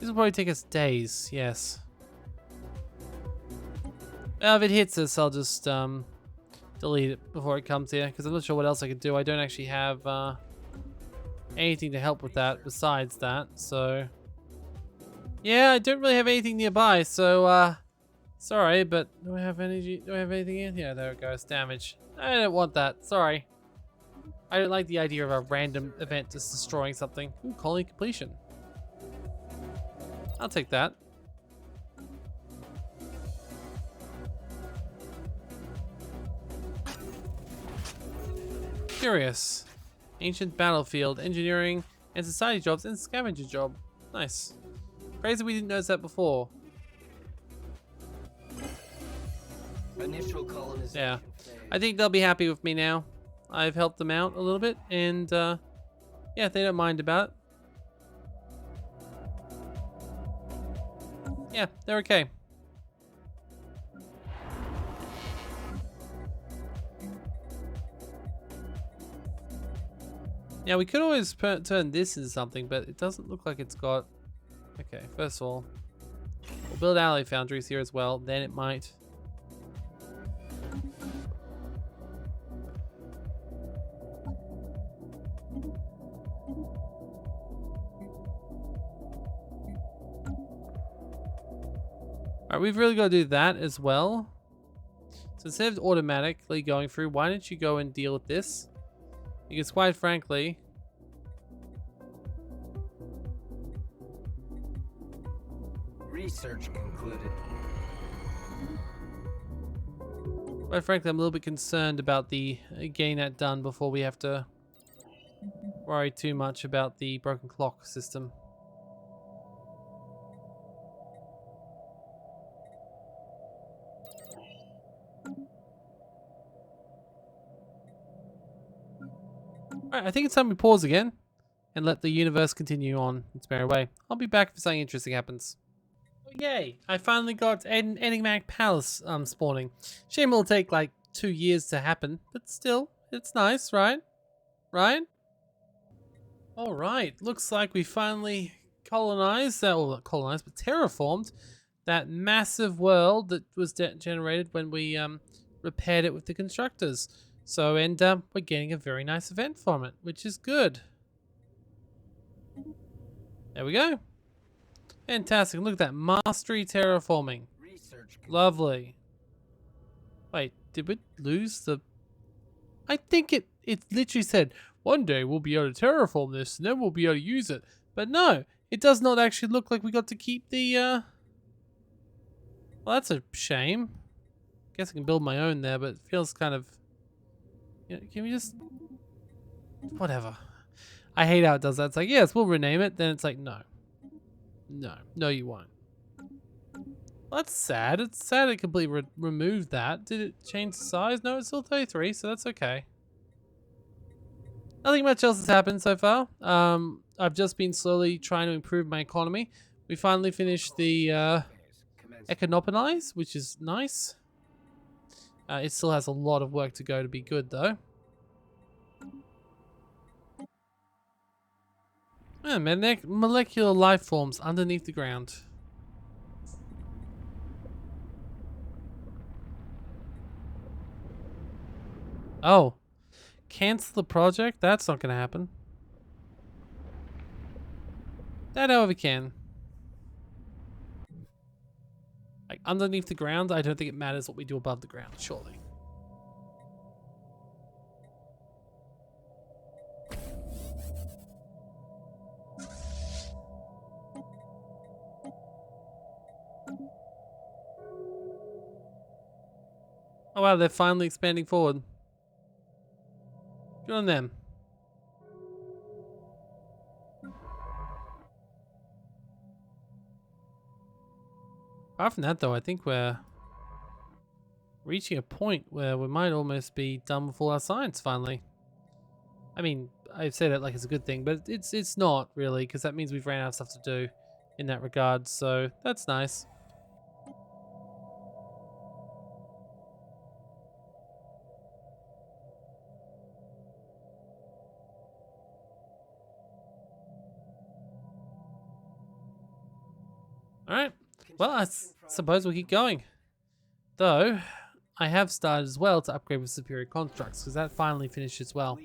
This will probably take us days, yes. Well, if it hits us, I'll just delete it before it comes here, because I'm not sure what else I can do. I don't actually have anything to help with that besides that, so... Yeah, I don't really have anything nearby, so, sorry, but do I have energy? Do I have anything in here? There it goes, damage. I don't want that, sorry. I don't like the idea of a random event just destroying something. Ooh, colony completion. I'll take that. Curious. Ancient battlefield, engineering, and society jobs, and scavenger job. Nice. Crazy we didn't notice that before. Initial colonization. Yeah. I think they'll be happy with me now. I've helped them out a little bit, and yeah, they don't mind about it. Yeah, they're okay. Now, we could always turn this into something, but it doesn't look like it's got... Okay, first of all, we'll build alloy foundries here as well. Then it might Alright, we've really got to do that as well. So instead of automatically going through, why don't you go and deal with this? Because quite frankly, Research concluded. I'm a little bit concerned about the getting that done before we have to worry too much about the broken clock system. Alright, I think it's time we pause again and let the universe continue on its merry way. I'll be back if something interesting happens. Oh, yay! I finally got an enigmatic palace spawning. Shame it'll take like 2 years to happen, but still, it's nice, right? Right? Alright, looks like we finally colonized, well not colonized, but terraformed that massive world that was generated when we repaired it with the constructors. So, and we're getting a very nice event from it, which is good. There we go. Fantastic. Look at that. Mastery terraforming. Research Lovely. Wait, did we lose the... I think it literally said, one day we'll be able to terraform this, and then we'll be able to use it. But no, it does not actually look like we got to keep the... Well, that's a shame. Guess I can build my own there, but it feels kind of... You know, can we just... Whatever. I hate how it does that. It's like, yes, we'll rename it. Then it's like, no. No, you won't. Well, that's sad. It's sad it completely removed that. Did it change the size? No, it's still 33, so that's okay. Nothing much else has happened so far. I've just been slowly trying to improve my economy. We finally finished the Economize, which is nice. It still has a lot of work to go to be good, though. Molecular life forms underneath the ground. Oh. Cancel the project? That's not going to happen. That however can. Like, underneath the ground, I don't think it matters what we do above the ground, surely. Oh wow, they're finally expanding forward. Good on them. Apart from that though, I think we're reaching a point where we might almost be done with all our science finally. I mean, I say that like it's a good thing, but it's not really, because that means we've ran out of stuff to do in that regard, so that's nice. Alright, well, I suppose we'll keep going. Though, I have started as well to upgrade with superior constructs, because that finally finished as well.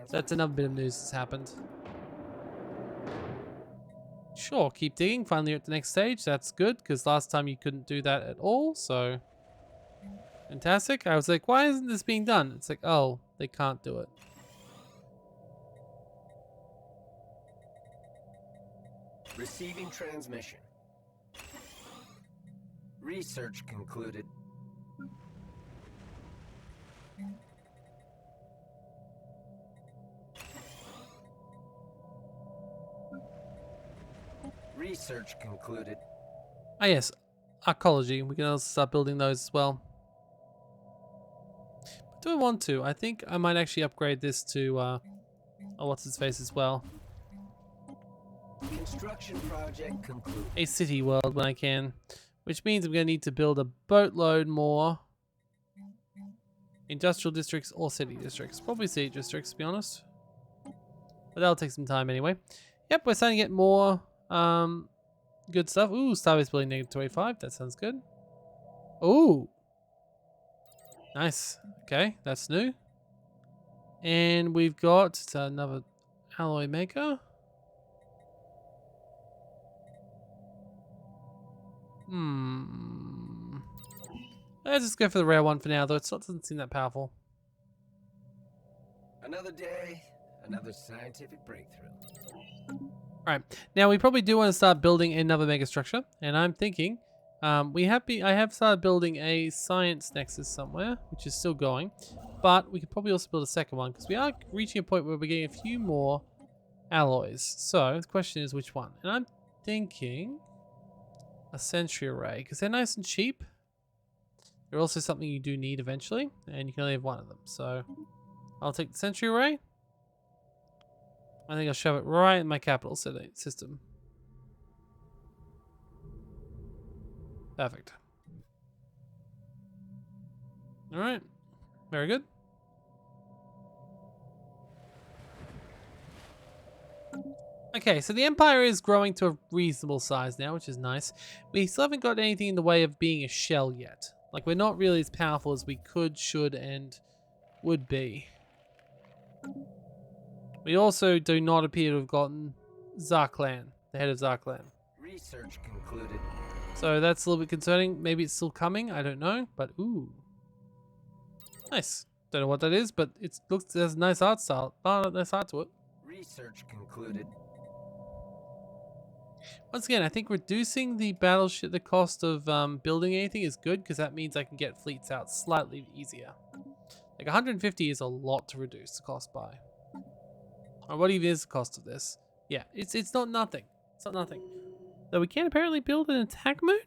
So that's another bit of news that's happened. Sure, keep digging. Finally, you're at the next stage. That's good, because last time you couldn't do that at all, so... Fantastic. I was like, why isn't this being done? It's like, oh, they can't do it. Receiving transmission. Research concluded. Research concluded. Ah yes, Arcology. We can also start building those as well. But do I want to? I think I might actually upgrade this to, oh, what's his face as well. Construction project concluded. A city world when I can. Which means I'm going to need to build a boatload more industrial districts or city districts. Probably city districts, to be honest. But that'll take some time anyway. Yep, we're starting to get more good stuff. Ooh, Starbase building -285. That sounds good. Ooh. Nice. Okay, that's new. And we've got another alloy maker. Let's just go for the rare one for now, though. It doesn't seem that powerful. Another day, another scientific breakthrough. Alright, now we probably do want to start building another megastructure, and I'm thinking I have started building a science nexus somewhere, which is still going, but we could probably also build a second one because we are reaching a point where we're getting a few more alloys. So the question is which one, and I'm thinking a sentry array because they're nice and cheap. They're also something you do need eventually, and you can only have one of them. So I'll take the sentry array. I think I'll shove it right in my capital system. Perfect. Alright. Very good. Okay, so the Empire is growing to a reasonable size now, which is nice. We still haven't got anything in the way of being a shell yet. Like, we're not really as powerful as we could, should, and would be. We also do not appear to have gotten Zarklan, the head of Zarklan. Research concluded. So that's a little bit concerning. Maybe it's still coming. I don't know. But ooh, nice. Don't know what that is, but it looks there's a nice art style. Nice art to it. Research concluded. Once again, I think reducing the battleship, the cost of building anything is good because that means I can get fleets out slightly easier. Like 150 is a lot to reduce the cost by. Or what even is the cost of this? Yeah, it's not nothing. It's not nothing. Though we can apparently build an attack moon?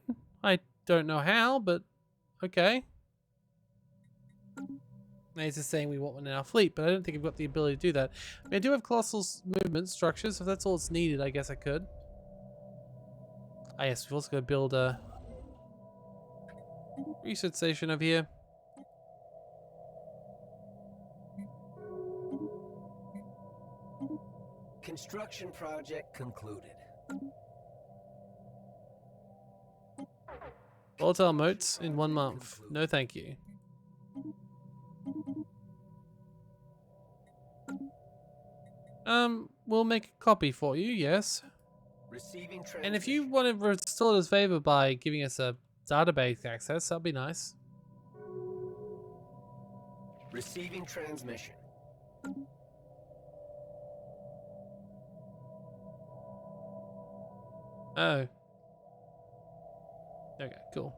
I don't know how, but okay. It's just saying we want one in our fleet, but I don't think I've got the ability to do that. I mean, I do have colossal movement structures, so if that's all it's needed, I guess I could. Ah yes, we've also got to build a research station over here. Construction project concluded. Volatile moats in 1 month. No thank you. We'll make a copy for you, yes. Receiving And if you want to restore this favor by giving us a database access, that'd be nice. Receiving transmission. Oh. Okay, cool.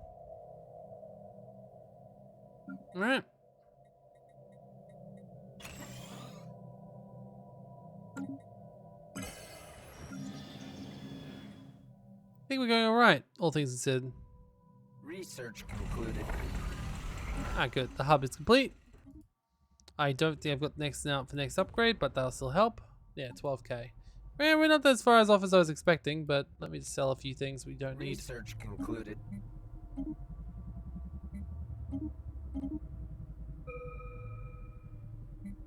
Alright. I think we're going alright, all things considered. Research concluded. Ah, good. The hub is complete. I don't think I've got next out for next upgrade, but that'll still help. Yeah, 12k. Well, we're not as far as off as I was expecting, but let me just sell a few things we don't need. Research concluded.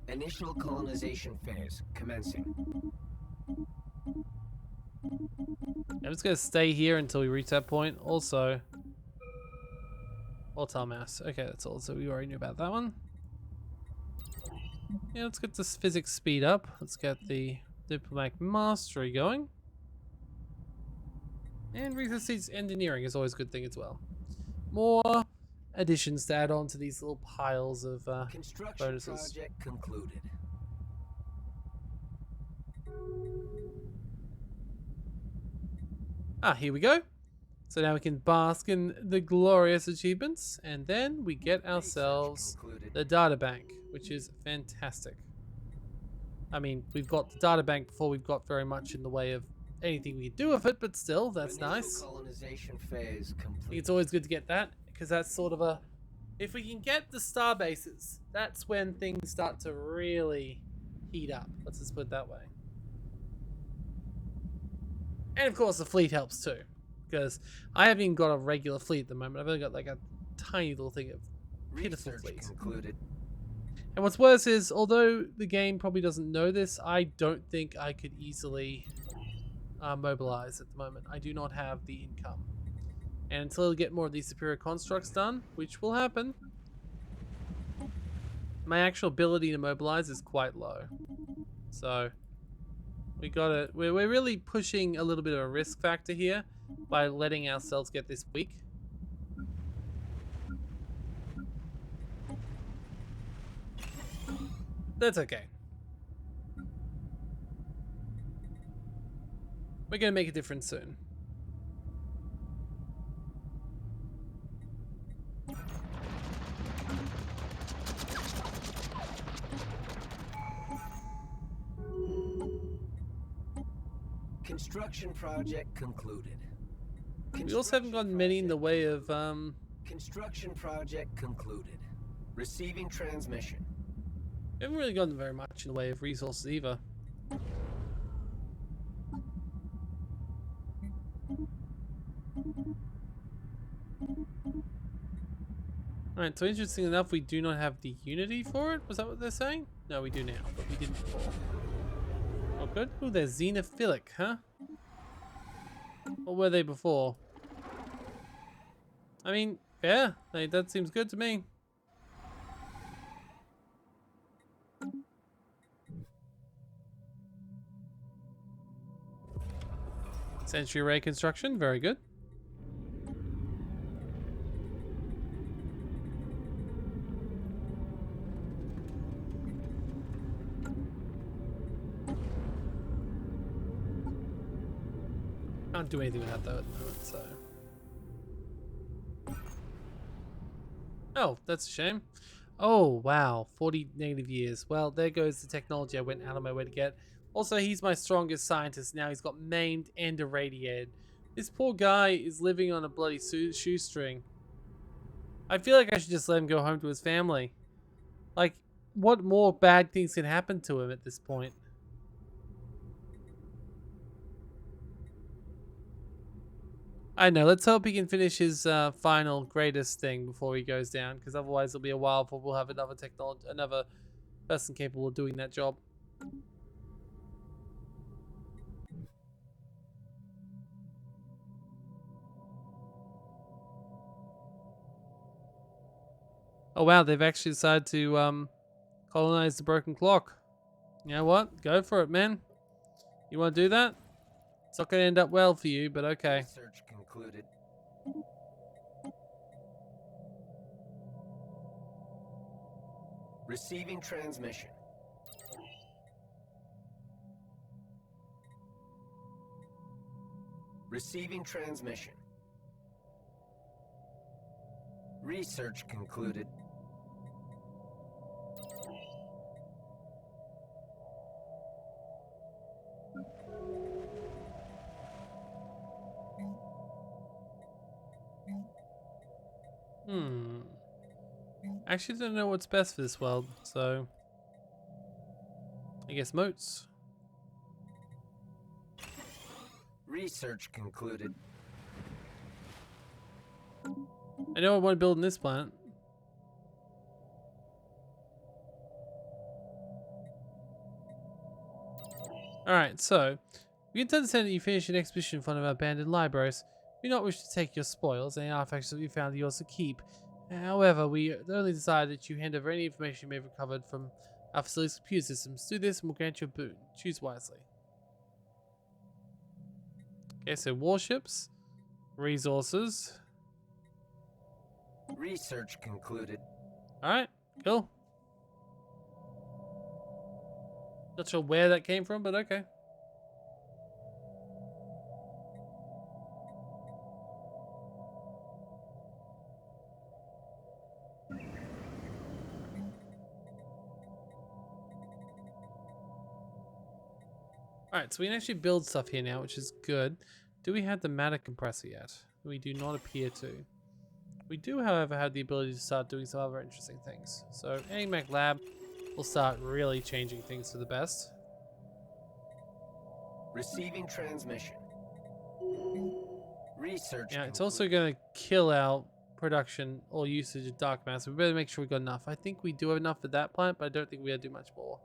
Initial colonization phase commencing. I'm just going to stay here until we reach that point. Also, volatile mass. Okay, that's all. So we already knew about that one. Yeah, let's get this physics speed up. Let's get the diplomatic mastery going. And resistance engineering is always a good thing as well. More additions to add on to these little piles of Construction bonuses. project concluded. Ah, here we go. So now we can bask in the glorious achievements, and then we get ourselves the data bank, which is fantastic. I mean, we've got the data bank before we've got very much in the way of anything we can do with it, but still, that's Initial nice. Colonization phase I think complete. it's always good to get that, because that's sort of a... If we can get the star bases, that's when things start to really heat up. Let's just put it that way. And of course, the fleet helps too, because I haven't even got a regular fleet at the moment. I've only got like a tiny little thing of pitiful Research fleet. concluded. And what's worse is, although the game probably doesn't know this, I don't think I could easily mobilize at the moment. I do not have the income. And until I get more of these superior constructs done, which will happen, my actual ability to mobilize is quite low. So we gotta, we're really pushing a little bit of a risk factor here by letting ourselves get this weak. That's okay. We're gonna make a difference soon. Construction project concluded. We also haven't gotten many in the way of Construction project concluded. Receiving transmission. we haven't really gotten very much in the way of resources either. Alright, so interesting enough, we do not have the Unity for it. Was that what they're saying? No, we do now, but we didn't before. Oh, good. Ooh, they're xenophilic, huh? What were they before? I mean, yeah, that seems good to me. Sentry array construction, very good. Can't do anything with that though at the moment, so. Oh, that's a shame. Oh, wow. 40 negative years. Well, there goes the technology I went out of my way to get. Also, he's my strongest scientist now. He's got maimed and irradiated. This poor guy is living on a bloody shoestring. I feel like I should just let him go home to his family. Like, what more bad things can happen to him at this point? I know. Let's hope he can finish his final greatest thing before he goes down, because otherwise it'll be a while before we'll have another person capable of doing that job. Oh wow, they've actually decided to colonize the broken clock. You know what? Go for it, man. You want to do that? It's not going to end up well for you, but okay. Research concluded. Receiving transmission. Receiving transmission. Research concluded. I actually don't know what's best for this world, so I guess moats. Research concluded. I know I want to build in this planet. Alright, so we intend to send that you finish an expedition in front of our abandoned libraries. We do not wish to take your spoils, any artifacts that we found are yours to keep. However, we only desire that you hand over any information you may have recovered from our facility's computer systems. Do this and we'll grant you a boon. Choose wisely. Okay, so warships, resources. Research concluded. Alright, cool. Not sure where that came from, but okay. Alright, so we can actually build stuff here now, which is good. Do we have the matter compressor yet? We do not appear to. We do, however, have the ability to start doing some other interesting things. So, AMAC Lab will start really changing things for the best. Receiving transmission. Research. Yeah, it's also going to kill our production or usage of dark matter. We better make sure we got enough. I think we do have enough for that plant, but I don't think we gotta do much more.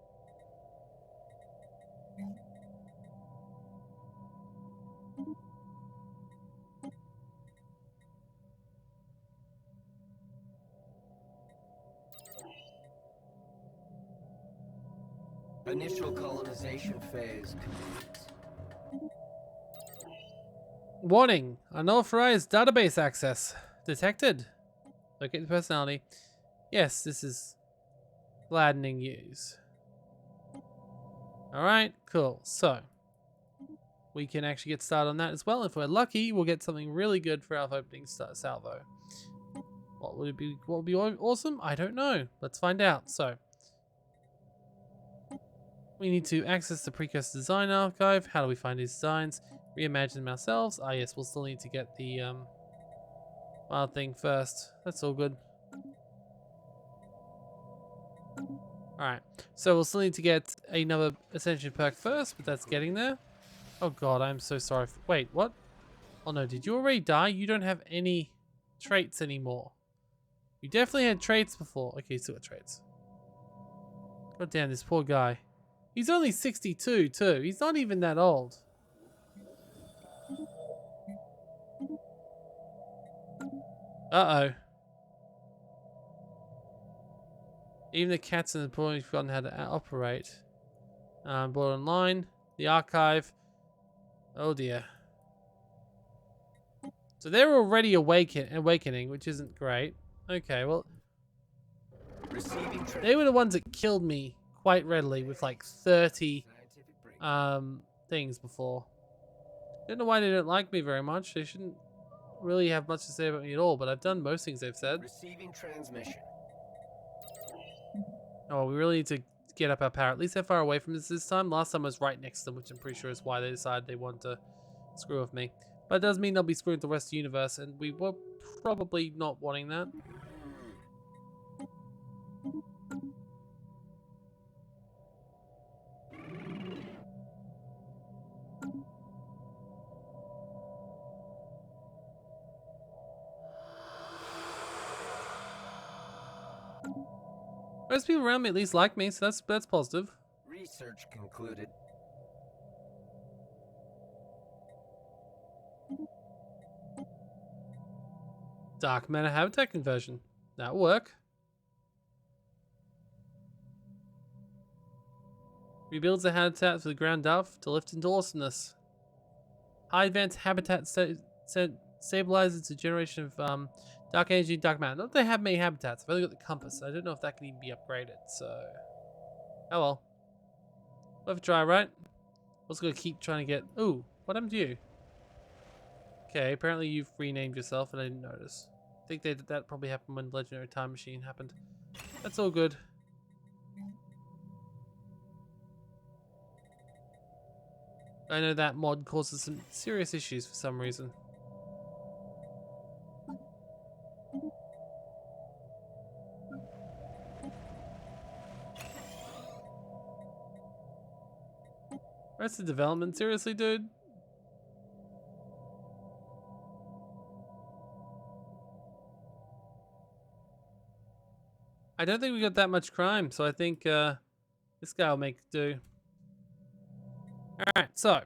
Initial colonization phase complete. Warning! Unauthorized database access detected. Locate the personality. Yes, this is gladdening news. Alright, cool. So, we can actually get started on that as well. If we're lucky, we'll get something really good for our opening salvo. What would it be? What would be awesome? I don't know. Let's find out. So, we need to access the precursor design archive. How do we find these designs? Reimagine them ourselves. Ah, yes, we'll still need to get the wild thing first. That's all good. Alright, so we'll still need to get another Ascension perk first, but that's getting there. Oh god, I'm so sorry. Wait, what? Oh no, did you already die? You don't have any traits anymore. You definitely had traits before. Okay, you still got traits. God damn, this poor guy. He's only 62 too. He's not even that old. Uh-oh. Even the cats in the pool have forgotten how to operate. Brought online. The archive. Oh dear. So they're already awakening, which isn't great. Okay, well, they were the ones that killed me quite readily with like 30 things before. Don't know why they don't like me very much. They shouldn't really have much to say about me at all, but I've done most things they've said. Receiving transmission. Oh, we really need to get up our power. At least they're far away from us this time. Last time I was right next to them, which I'm pretty sure is why they decided they want to screw with me. But it does mean they'll be screwing with the rest of the universe, and we were probably not wanting that. Most people around me at least like me, so that's positive. Research concluded. Dark matter habitat conversion. That'll work. Rebuilds the habitat for the ground up to lift into awesomeness. High advanced habitat stabilizes the generation of dark energy and dark matter. Not that they have many habitats. I've only got the compass. I don't know if that can even be upgraded, so... Oh well. We'll have a try, right? Also gotta keep trying to get... Ooh, what happened to you? Okay, apparently you've renamed yourself and I didn't notice. I think that probably happened when the Legendary Time Machine happened. That's all good. I know that mod causes some serious issues for some reason. Rest of development, seriously, dude? I don't think we got that much crime, so I think this guy will make do. Alright, so. I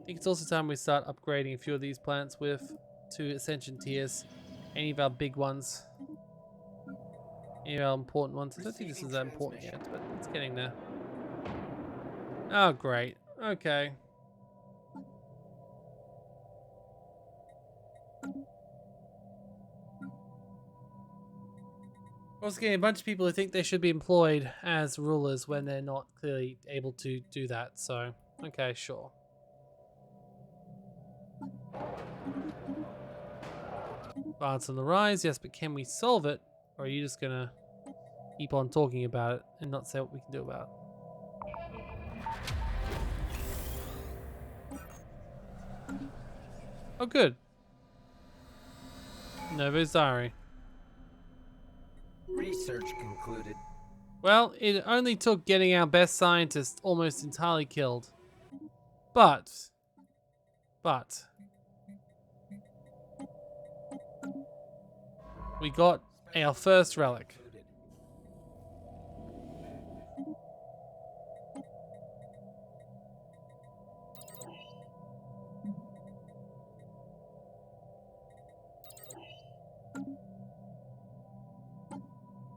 think it's also time we start upgrading a few of these plants with 2 Ascension tiers. Any of our big ones. Any of our important ones. I don't think this is that important yet, but it's getting there. Oh, great. Okay. Also getting a bunch of people who think they should be employed as rulers when they're not clearly able to do that, so okay, sure. Violence on the rise, yes, but can we solve it? Or are you just gonna keep on talking about it and not say what we can do about it? Oh, good. Novo's diary. Research concluded. Well, it only took getting our best scientist almost entirely killed. But... we got our first relic.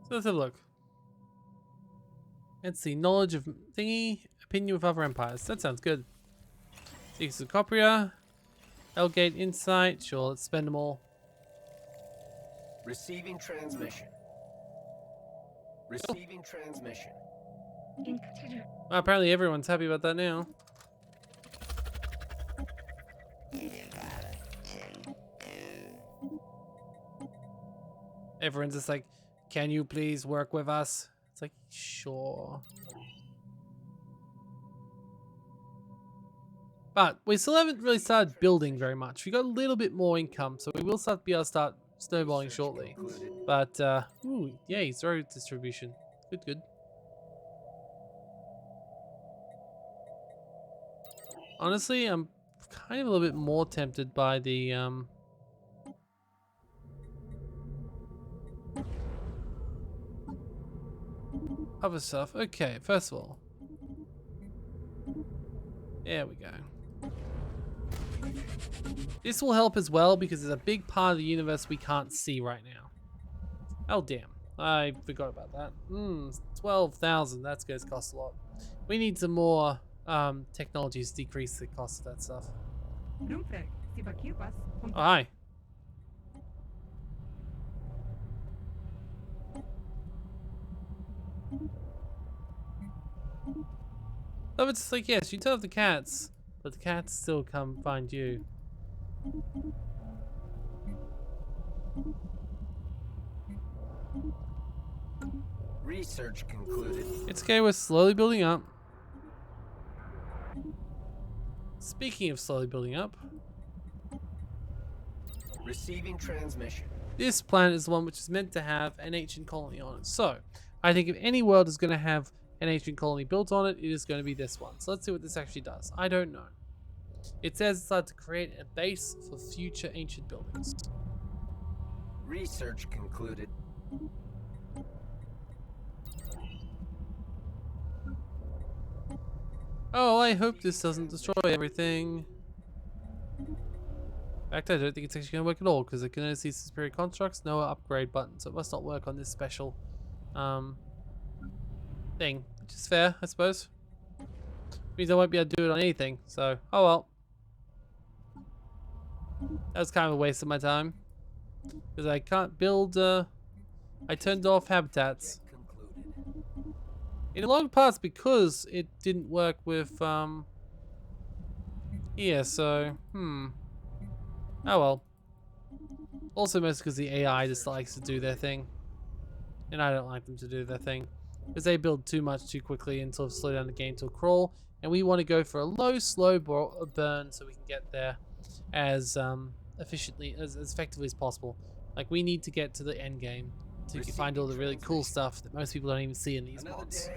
So let's have a look. Let's see. Knowledge of thingy. Opinion with other empires. That sounds good. Seeks of Copria. Hellgate Insight. Sure, let's spend them all. Receiving transmission. Receiving transmission. Well, apparently everyone's happy about that now. Everyone's just like, can you please work with us? It's like, sure. But we still haven't really started building very much. We got a little bit more income, so we will be able to start snowballing shortly. But, ooh, yay, zero distribution. Good, good. Honestly, I'm kind of a little bit more tempted by the, other stuff. Okay, first of all. There we go. This will help as well because there's a big part of the universe we can't see right now. Oh damn, I forgot about that. 12,000, that's going to cost a lot. We need some more technologies to decrease the cost of that stuff. Oh, hi. Oh, it's like, yes, you tell the cats, but the cats still come find you. Research concluded. It's okay, we're slowly building up. Speaking of slowly building up, Receiving transmission. this planet is the one which is meant to have an ancient colony on it. So, I think if any world is going to have an ancient colony built on it, it is going to be this one. So let's see what this actually does. I don't know. It says it's allowed to create a base for future ancient buildings. Research concluded. Oh, I hope this doesn't destroy everything. In fact, I don't think it's actually going to work at all because I can only see superior constructs, no upgrade button, so it must not work on this special thing, which is fair, I suppose. Means I won't be able to do it on anything, so oh well. That was kind of a waste of my time because I can't build. I turned off habitats in a lot of parts because it didn't work with yeah. So oh well. Also, mostly because the AI just likes to do their thing, and I don't like them to do their thing because they build too much too quickly and sort of slow down the game to a crawl. And we want to go for a low, slow burn so we can get there as efficiently, as effectively as possible. Like, we need to get to the end game to find all the really cool stuff that most people don't even see in these mods.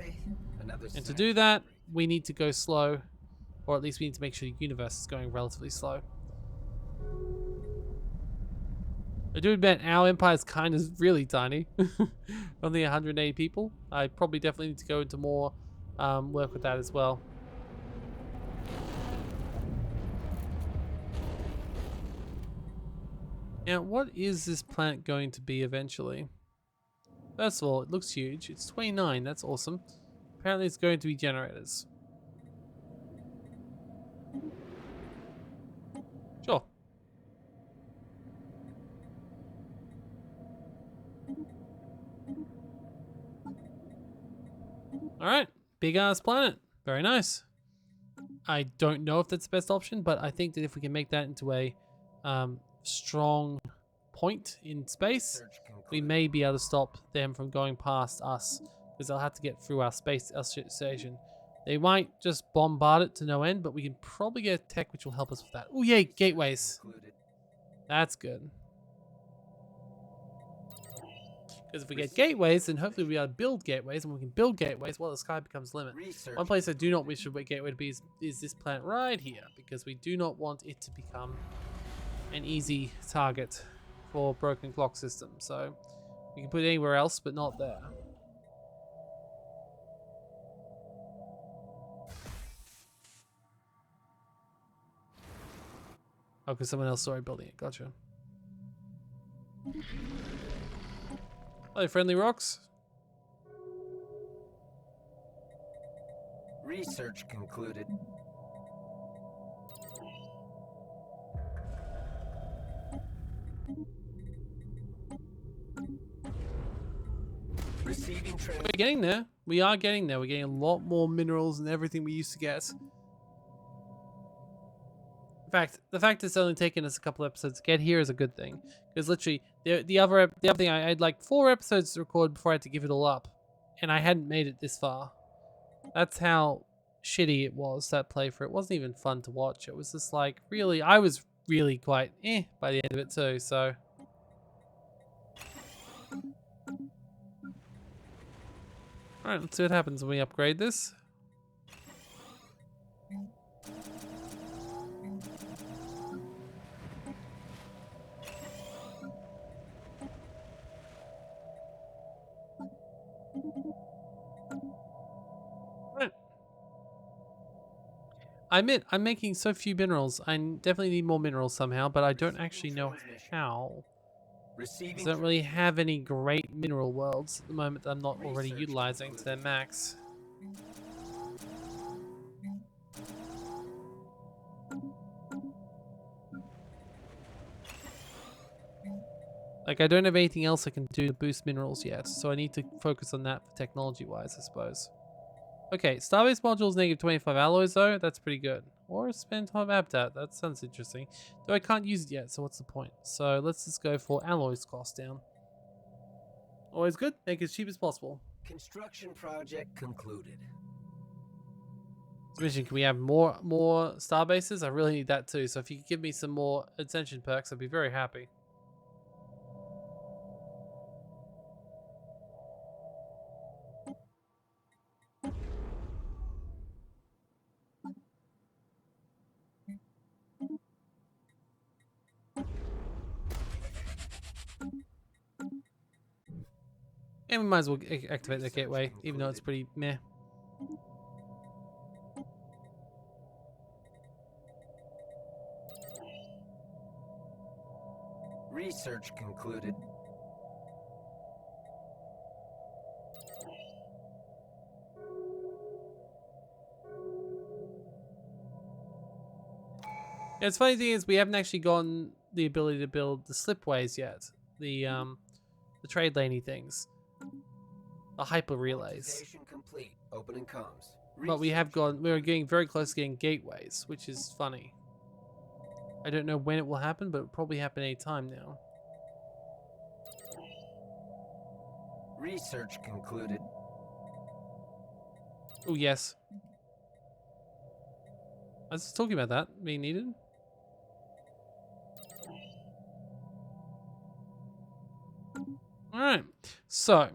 And to do that, we need to go slow, or at least we need to make sure the universe is going relatively slow. I do admit our empire is kind of really tiny. Only 180 people. I probably definitely need to go into more work with that as well. Now, what is this planet going to be eventually? First of all, it looks huge. It's 29. That's awesome. Apparently, it's going to be generators. Sure. Alright, big ass planet. Very nice. I don't know if that's the best option, but I think that if we can make that into a strong point in space, we may be able to stop them from going past us, because they'll have to get through our space station. They might just bombard it to no end, but we can probably get tech which will help us with that. Oh yay, gateways. That's good. Because if we get gateways, then hopefully we'll be able to build gateways, and when we can build gateways, well, the sky becomes the limit. One place I do not wish a gateway to be is this planet right here, because we do not want it to become an easy target for broken clock systems. So we can put it anywhere else, but not there. Oh, because someone else started building it. Gotcha. Hello, friendly rocks. Research concluded. Receiving transmission. getting there. We are getting there. We're getting a lot more minerals than everything we used to get. In fact, the fact it's only taken us a couple episodes to get here is a good thing. Because literally, the other thing, I had like 4 episodes to record before I had to give it all up. And I hadn't made it this far. That's how shitty it was, that playthrough. It wasn't even fun to watch. It was just like, really, I was really quite by the end of it too, so. Alright, let's see what happens when we upgrade this. I admit, I'm making so few minerals. I definitely need more minerals somehow, but I don't actually know how. I don't really have any great mineral worlds at the moment that I'm not already utilizing to their max. Like, I don't have anything else I can do to boost minerals yet, so I need to focus on that technology-wise, I suppose. Okay, Starbase modules negative 25 alloys though, that's pretty good. Or spend time habitat, that sounds interesting. Though I can't use it yet, so what's the point? So let's just go for alloys cost down. Always good, make it as cheap as possible. Construction project concluded. Mission, can we have more starbases? I really need that too, so if you could give me some more Ascension perks, I'd be very happy. And we might as well activate the gateway, even though it's pretty meh. Research concluded. Yeah, it's funny thing is we haven't actually gotten the ability to build the slipways yet. The trade laney things. The hyper relays. Complete. Opening comms. But we're getting very close to getting gateways, which is funny. I don't know when it will happen, but it'll probably happen any time now. Research concluded. Oh yes. I was just talking about that being needed. Alright. So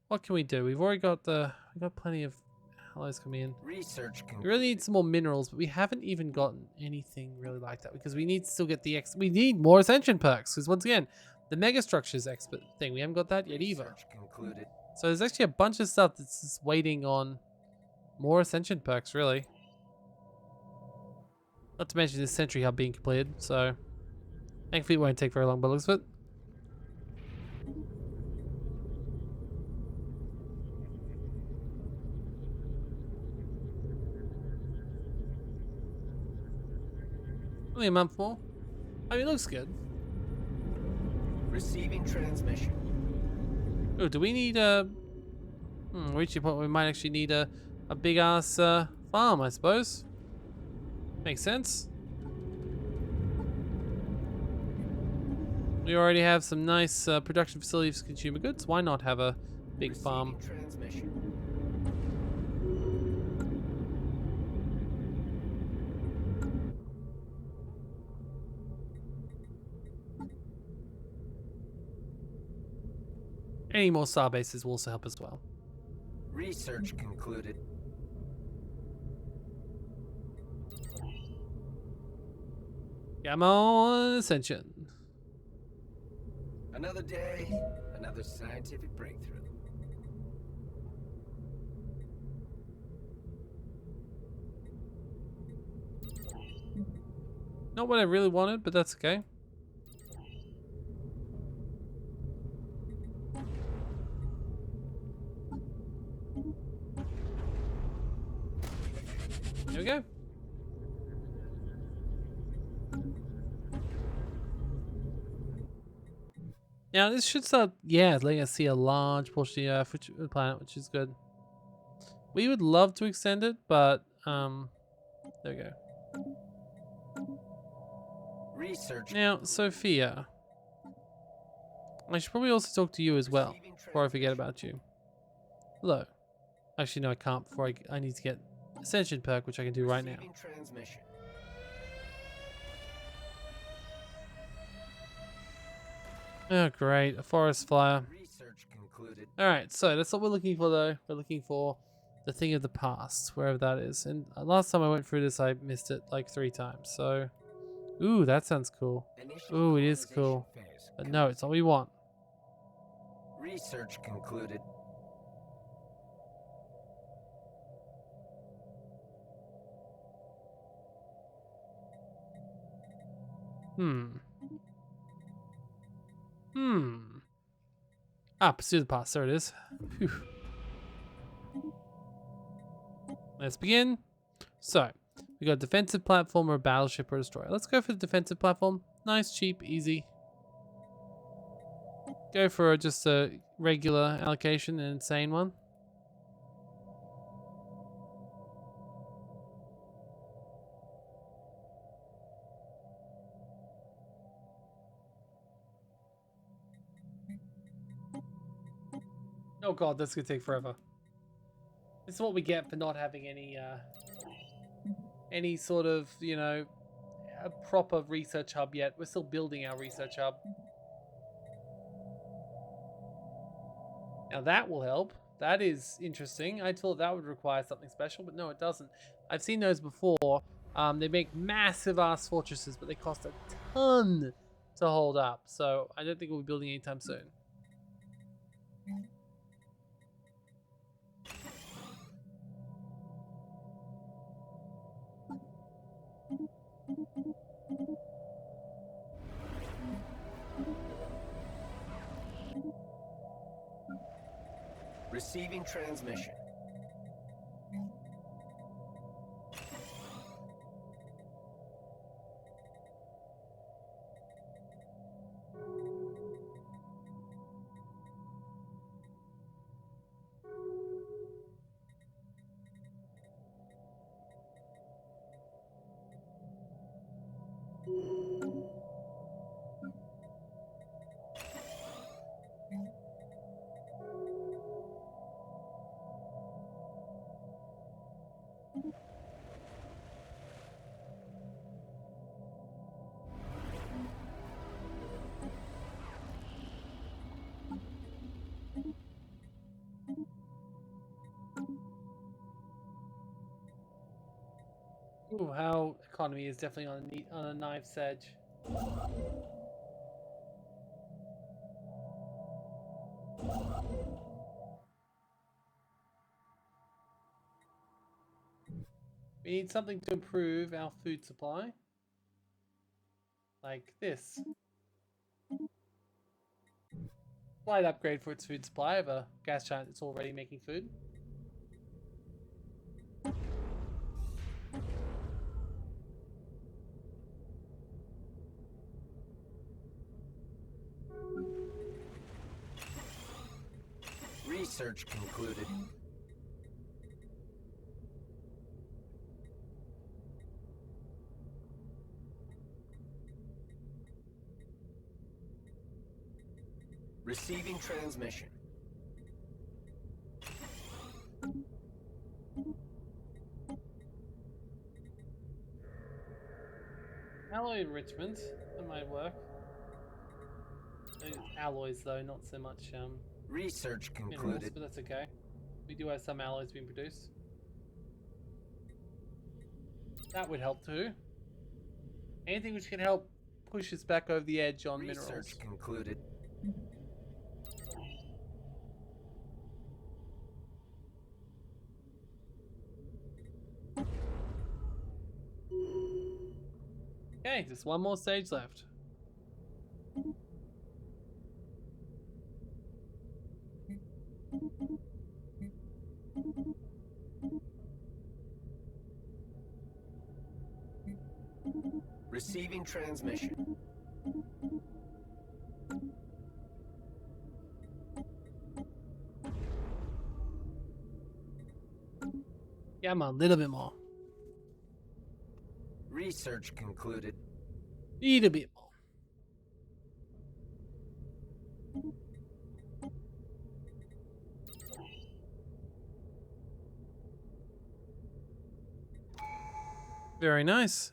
what can we do? We've already got plenty of alloys coming in. Research concluded. We really need some more minerals, but we haven't even gotten anything really like that because we need to still get we need more Ascension perks because once again, the Megastructures expert thing, we haven't got that yet either. Concluded. So there's actually a bunch of stuff that's just waiting on more Ascension perks, really. Not to mention this Sentry Hub being completed, so thankfully it won't take very long by the looks of it. Only a month more. I mean, it looks good. Receiving transmission. Oh, do we need a... reaching a point where we might actually need a big ass farm, I suppose. Makes sense. We already have some nice production facilities for consumer goods. Why not have a big farm? Transmission. Any more star bases will also help as well. Research concluded. Come on, Ascension. Another day, another scientific breakthrough. Not what I really wanted, but that's okay. There we go. Now this should start, yeah, letting us see a large portion of the Earth, the planet, which is good. We would love to extend it, but there we go. Research. Now, Sophia, I should probably also talk to you as well before I forget about you. Hello. Actually, no, I can't. Before I need to get Ascension perk, which I can do right now. Transmission. Oh, great, a forest fire. Research concluded. All right, so that's what we're looking for, though. We're looking for the thing of the past, wherever that is. And last time I went through this, I missed it like 3 times. So, ooh, that sounds cool. Ooh, it is cool. But no, it's all we want. Research concluded. Ah, pursue the past. There it is. Phew. Let's begin. So, we got defensive platform or battleship or destroyer. Let's go for the defensive platform. Nice, cheap, easy. Go for just a regular allocation, an insane one. Oh god, that's gonna take forever. This is what we get for not having any sort of, you know, a proper research hub yet. We're still building our research hub. Now that will help. That is interesting. I thought that would require something special, but no, it doesn't. I've seen those before. They make massive ass fortresses, but they cost a ton to hold up. So I don't think we'll be building anytime soon. Receiving transmission. Ooh, our economy is definitely on a knife's edge. We need something to improve our food supply. Like this. Slight upgrade for its food supply of a gas giant that's already making food. Research concluded. Receiving transmission. Alloy enrichment, that might work. Alloys though, not so much Research minerals, concluded. but that's okay. We do have some alloys being produced. That would help too. Anything which can help push us back over the edge on minerals. Research concluded. Okay, just one more stage left. Receiving transmission. Yeah, I'm a little bit more. Research concluded. Need a bit more. Very nice.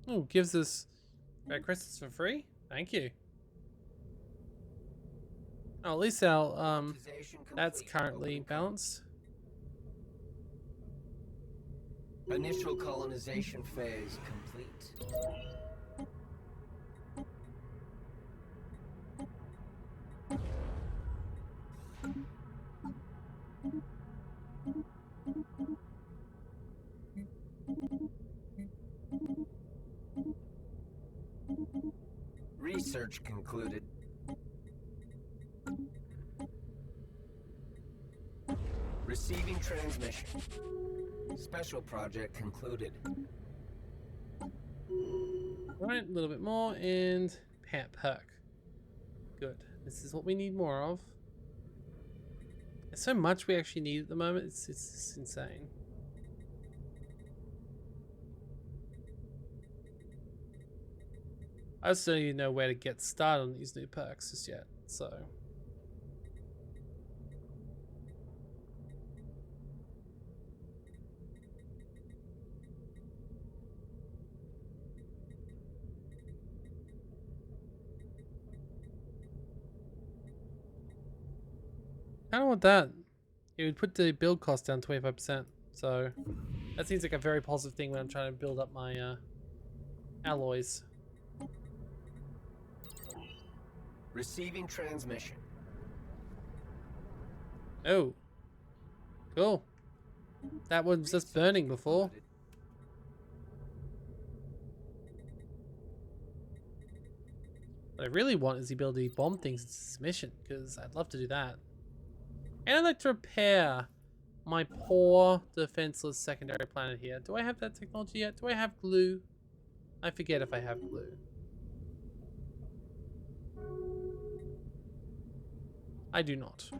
Oh, gives us red crystals for free. Thank you. Oh, at least our Quantization that's complete. currently Open balanced. Initial colonization phase complete. Research concluded. Receiving transmission. Special project concluded. Right, a little bit more and perk. Good. This is what we need more of. There's so much we actually need at the moment. It's insane. I just don't even know where to get started on these new perks just yet. So. I don't want that. It would put the build cost down 25%. So that seems like a very positive thing when I'm trying to build up my alloys. Receiving transmission. Oh. Cool. That one was just burning before. What I really want is the ability to bomb things into submission, because I'd love to do that. And I'd like to repair my poor defenseless secondary planet here. Do I have that technology yet? Do I have glue? I forget if I have glue. I do not.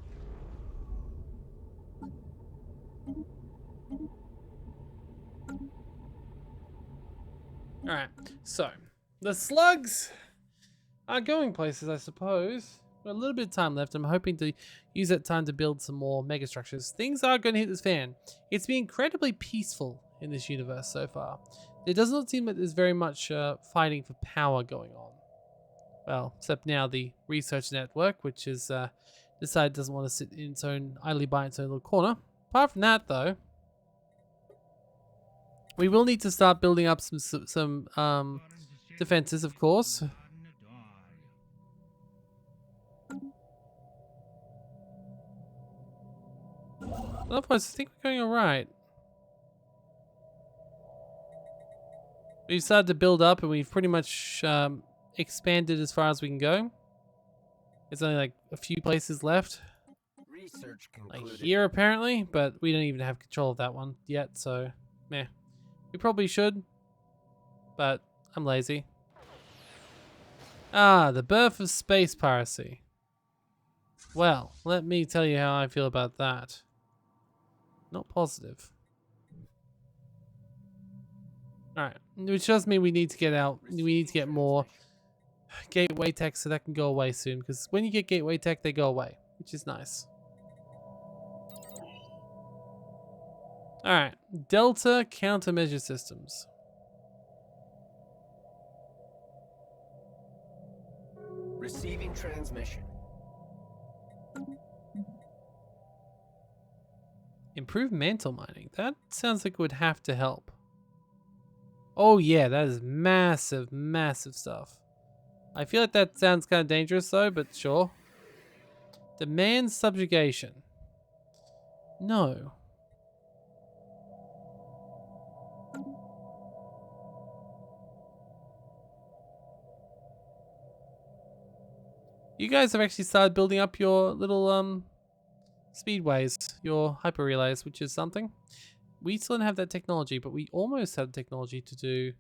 Alright, so the slugs are going places, I suppose. Got a little bit of time left. I'm hoping to use that time to build some more megastructures. Things are going to hit this fan. It's been incredibly peaceful in this universe so far. It does not seem that there's very much fighting for power going on. Well, except now the research network, which is decided doesn't want to sit in its own idly by its own little corner. Apart from that, though, we will need to start building up some defenses, of course. Otherwise, I think we're going alright. We've started to build up, and we've pretty much expanded as far as we can go. There's only like a few places left. Research Like concluded. here, apparently, but we don't even have control of that one yet, so meh. We probably should, but I'm lazy. Ah, the birth of space piracy. Well, let me tell you how I feel about that. Not positive. Alright, which does mean we need to get out, we need to get more gateway tech so that can go away soon, because when you get gateway tech, they go away, which is nice. Alright, Delta countermeasure systems. Receiving transmission. Improve mantle mining. That sounds like it would have to help. Oh yeah, that is massive, massive stuff. I feel like that sounds kind of dangerous though, but sure. Demand subjugation. No. You guys have actually started building up your little speedways, your hyper relays, which is something. We still don't have that technology, but we almost have the technology to do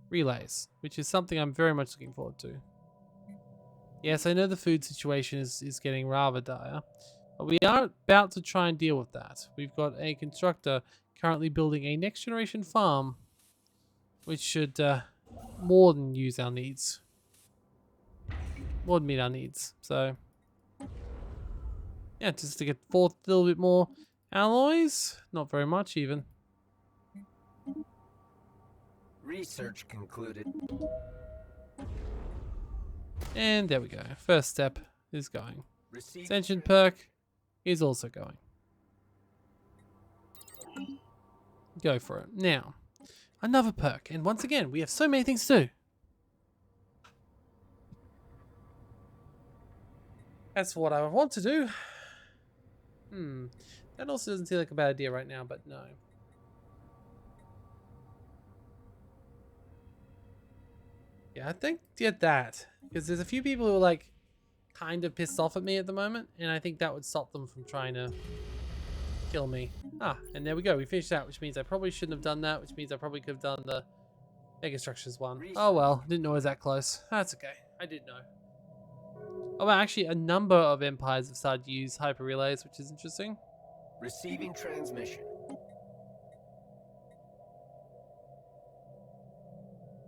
relays, which is something I'm very much looking forward to. Yes, I know the food situation is getting rather dire, but we are about to try and deal with that. We've got a constructor currently building a next generation farm, which should more than use our needs. More than meet our needs. So, yeah, just to get forth a little bit more alloys. Not very much, even. Research concluded. And there we go. First step is going. Receiving Ascension perk is also going. Go for it. Now, another perk. And once again, we have so many things to do. That's what I want to do. That also doesn't seem like a bad idea right now, but no. Yeah, I think get that. Because there's a few people who are like kind of pissed off at me at the moment, and I think that would stop them from trying to kill me. Ah, and there we go. We finished that, which means I probably shouldn't have done that, which means I probably could have done the Megastructures one. Oh well, didn't know it was that close. That's okay. I did know. Oh, well, actually, a number of empires have started to use hyper relays, which is interesting. Receiving transmission.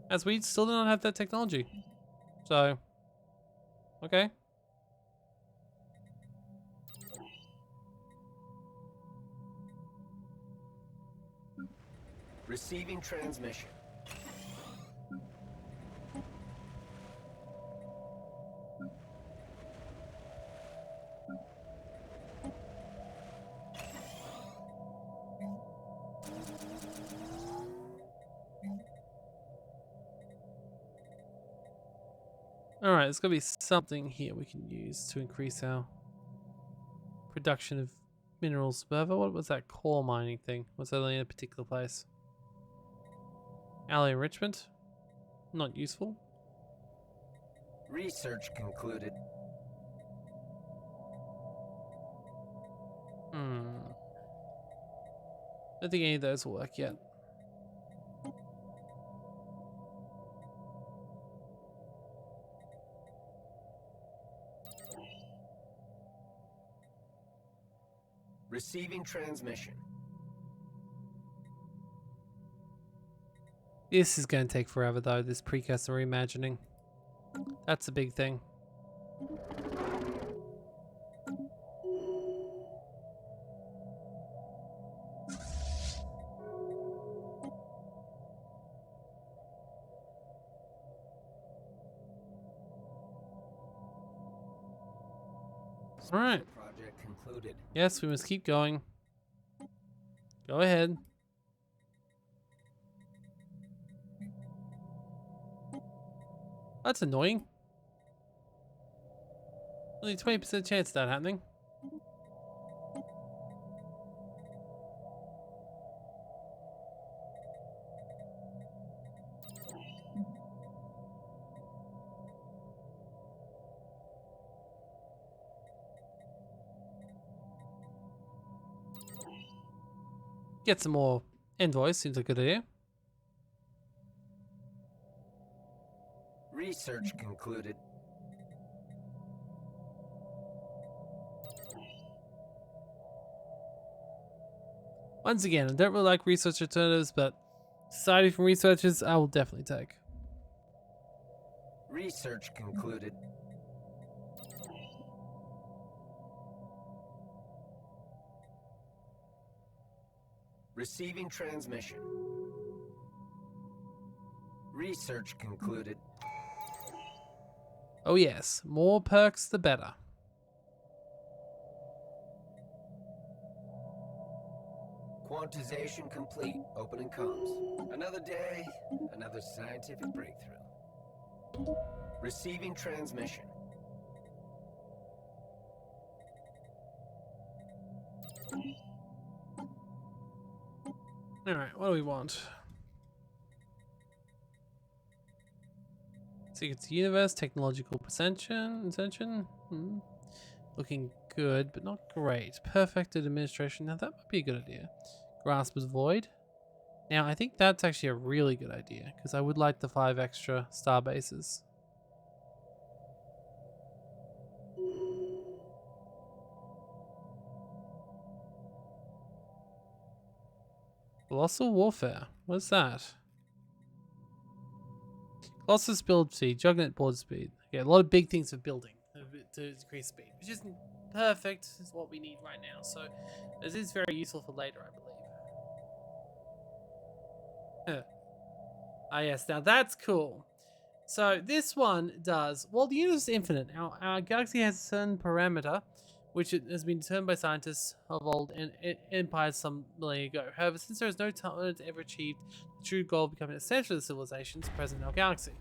As we still do not have that technology. So, okay. Receiving transmission. Alright, there's got to be something here we can use to increase our production of minerals further. What was that core mining thing? Was that only in a particular place? Alloy enrichment? Not useful. Research concluded. Don't think any of those will work yet. Receiving transmission. This is going to take forever though, this precursor reimagining. That's a big thing. Alright. Project concluded. Yes, we must keep going. Go ahead. That's annoying. Only 20% chance of that happening. Get some more envoys, seems like a good idea. Research concluded. Once again, I don't really like research alternatives, but society from researchers I will definitely take. Research concluded. Receiving transmission. Research concluded. Oh yes, more perks the better. Quantization complete. Opening comms. Another day, another scientific breakthrough. Receiving transmission. Alright, what do we want? Secrets of the Universe, Technological Ascension. Looking good, but not great. Perfected Administration. Now that might be a good idea. Grasp of the Void. Now I think that's actually a really good idea, because I would like the 5 extra star bases. Colossal warfare. What's that? Colossus build speed, Juggernaut board speed. Okay, a lot of big things for building to increase speed, which isn't perfect. Is what we need right now. So this is very useful for later, I believe. Ah, yes. Now that's cool. So this one does, well, the universe is infinite. Our galaxy has a certain parameter, which has been determined by scientists of old and empires some millennia ago. However, since there is no time to ever achieve the true goal of becoming essential to the civilizations present in our galaxy.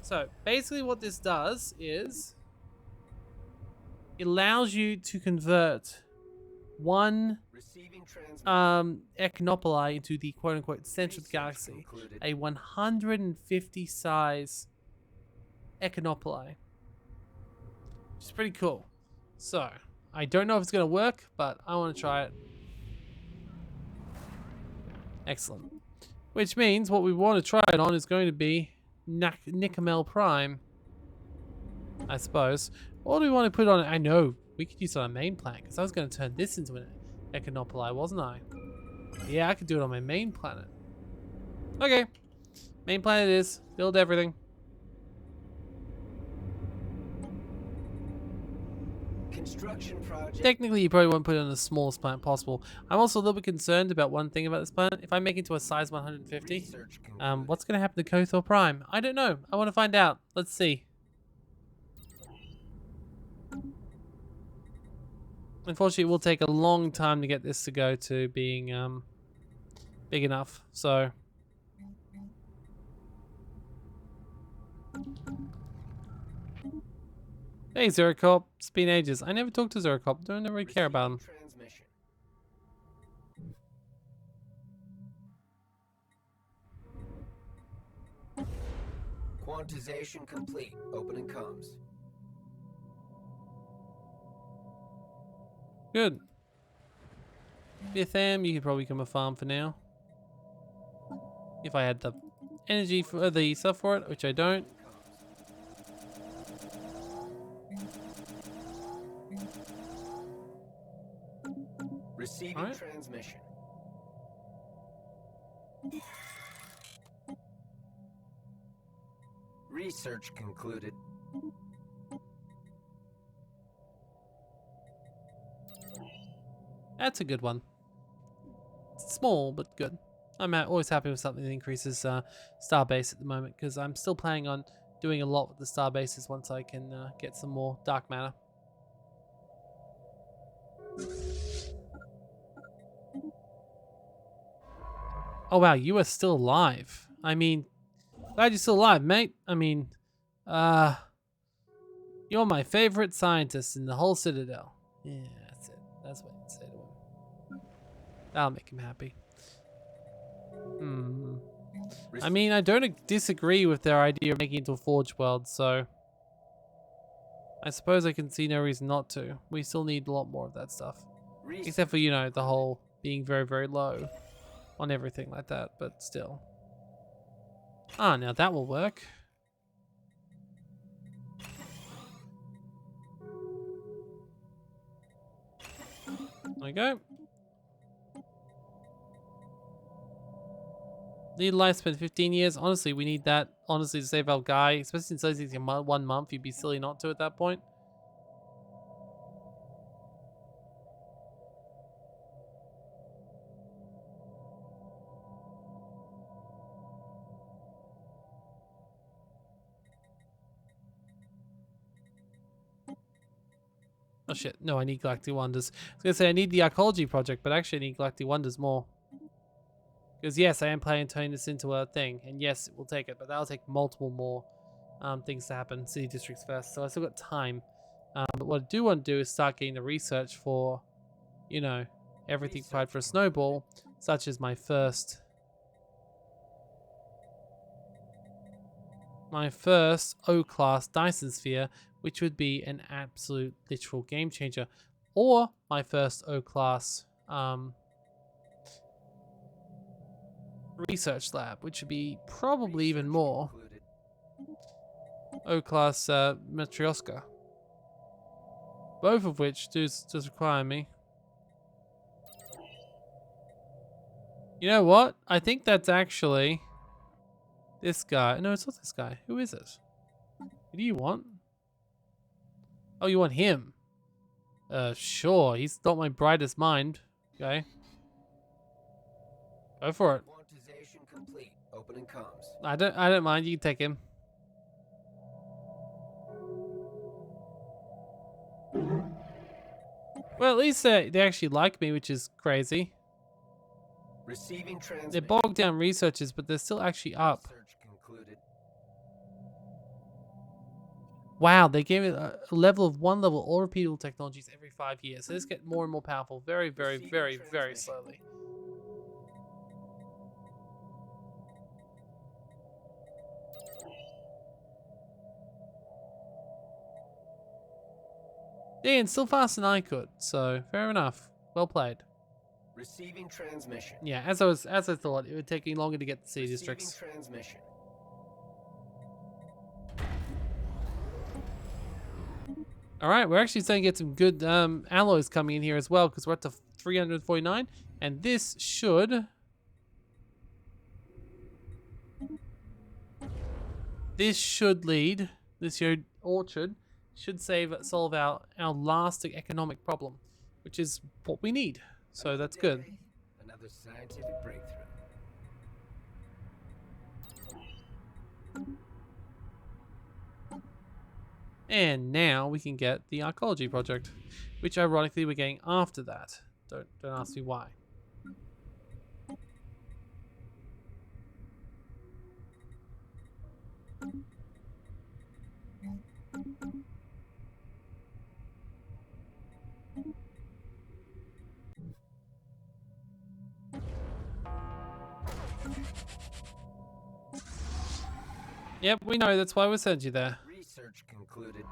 So basically what this does is it allows you to convert one Receiving transmission. echinopoli into the quote-unquote center of the galaxy, Concluded. a 150 size echinopoli, which is pretty cool. So I don't know if it's going to work, but I want to try it. Excellent. Which means what we want to try it on is going to be Nicomel Prime, I suppose. What do we want to put on it? I know we could use it on our main planet, because I was going to turn this into an echinopoli, wasn't I? Yeah, I could do it on my main planet. Okay, main planet it is. Build everything. Construction project. Technically, you probably won't put it on the smallest planet possible. I'm also a little bit concerned about one thing about this planet. If I make it to a size 150, Research concluded. what's going to happen to Kothor Prime? I don't know. I want to find out. Let's see. Unfortunately, it will take a long time to get this to go to being big enough. So hey, Zeracop. It's been ages. I never talked to Zeracop. Don't really care about him. Transmission. Quantization complete. Opening comms. Good. Bitham, you could probably become a farm for now. If I had the energy for the stuff for it, which I don't. Receiving Alright. transmission. Research concluded. That's a good one. It's small, but good. I'm always happy with something that increases starbase at the moment, because I'm still planning on doing a lot with the starbases once I can get some more dark matter. Oh wow, you are still alive. I mean, glad you're still alive, mate. I mean, you're my favorite scientist in the whole Citadel. Yeah, that's it. That's what I'd say to him. That'll make him happy. I mean, I don't disagree with their idea of making it into a Forge world, so I suppose I can see no reason not to. We still need a lot more of that stuff. Except for, you know, the whole being very, very low on everything like that, but still. Ah, now that will work. There we go. Need a lifespan 15 years. Honestly, we need that, honestly, to save our guy. Especially since it's in 1 month. You'd be silly not to at that point. Oh shit, no, I need Galactic Wonders. I was gonna say I need the Arcology project, but actually I need Galactic Wonders more. Because yes, I am planning to turn this into a thing, and yes, it will take it, but that'll take multiple more things to happen. City districts first, so I still got time. But what I do want to do is start getting the research for, you know, everything required for a snowball, such as my first O-class Dyson sphere, which would be an absolute literal game changer, or my first O-class research lab, which would be probably even more. O-class Matryoshka. Both of which does require me. You know what? I think that's actually this guy. No, it's not this guy. Who is it? Who do you want? Oh, you want him? Sure. He's not my brightest mind. Okay. Go for it. Quantization complete. Opening comms. I don't mind. You can take him. Well, at least they actually like me, which is crazy. Receiving transmission. They're bogged down researchers, but they're still actually up. Research concluded. Wow, they gave it a level of 1 level, all repeatable technologies every 5 years. So this get more and more powerful very, very, very, very slowly. Yeah, and still faster than I could, so fair enough. Well played. Receiving transmission. Yeah, as I thought, it would take me longer to get the city Receiving districts. transmission. All right, we're actually starting to get some good alloys coming in here as well, because we're up to 349, and this should lead, this orchard should solve our last economic problem, which is what we need. So that's good. Another scientific breakthrough. And now we can get the Arcology project, which ironically we're getting after that. Don't ask me why. Yep, we know, that's why we sent you there. Research concluded.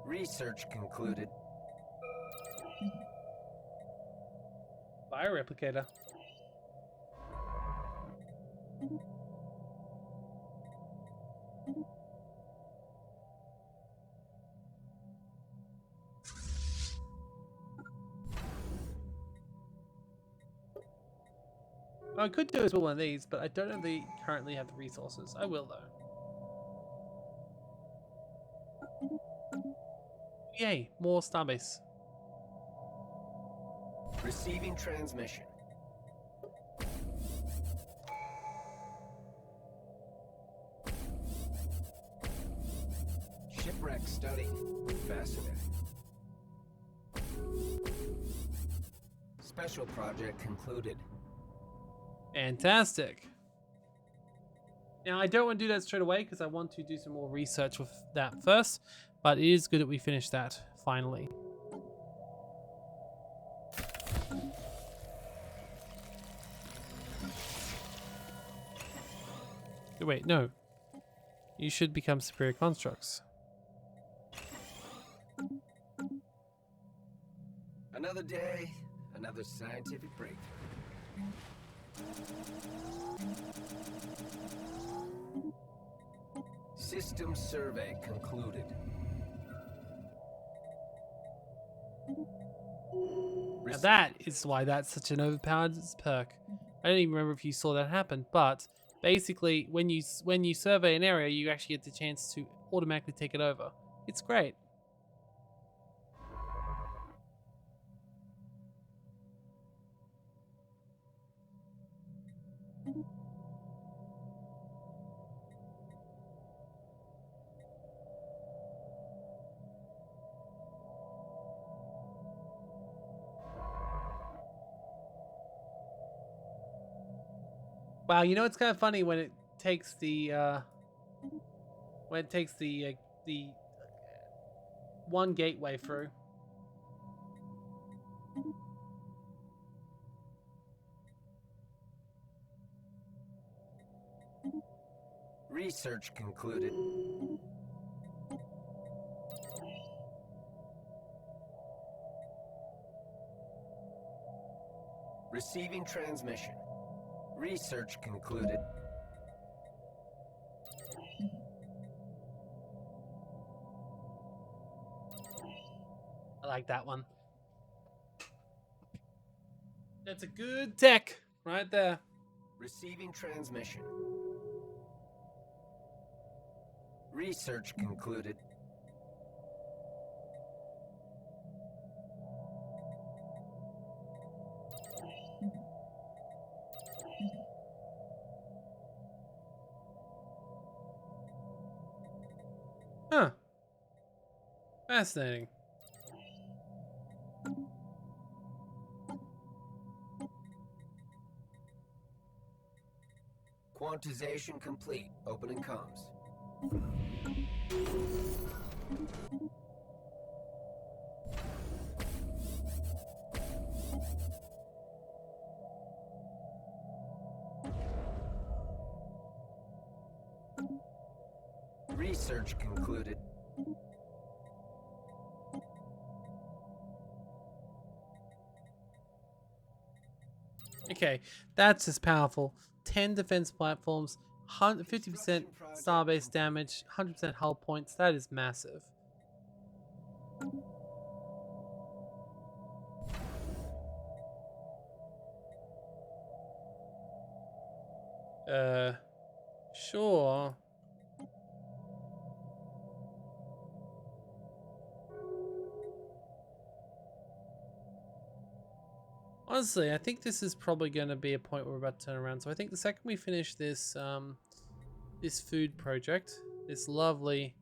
Research concluded. Bioreplicator. I could do as well one of these, but I don't know if they currently have the resources. I will though. Yay, more starbase. Receiving transmission. Shipwreck study. Fascinating. Special project concluded. Fantastic. Now, I don't want to do that straight away because I want to do some more research with that first, but it is good that we finished that finally. Wait, no. You should become superior constructs. Another day, another scientific breakthrough. System survey concluded. Now that is why that's such an overpowered perk. I don't even remember if you saw that happen, but basically when you survey an area, you actually get the chance to automatically take it over. It's great. Wow, you know it's kind of funny when it takes the one gateway through. Research concluded. Receiving transmission. Research concluded. I like that one. That's a good tech right there. Receiving transmission. Research concluded. Huh. Fascinating. Quantization complete. Opening comms. Research concluded. Okay, that's as powerful. 10 defense platforms, 50% starbase damage, 100% hull points. That is massive. Sure. Honestly, I think this is probably going to be a point where we're about to turn around. So I think the second we finish this this food project, this lovely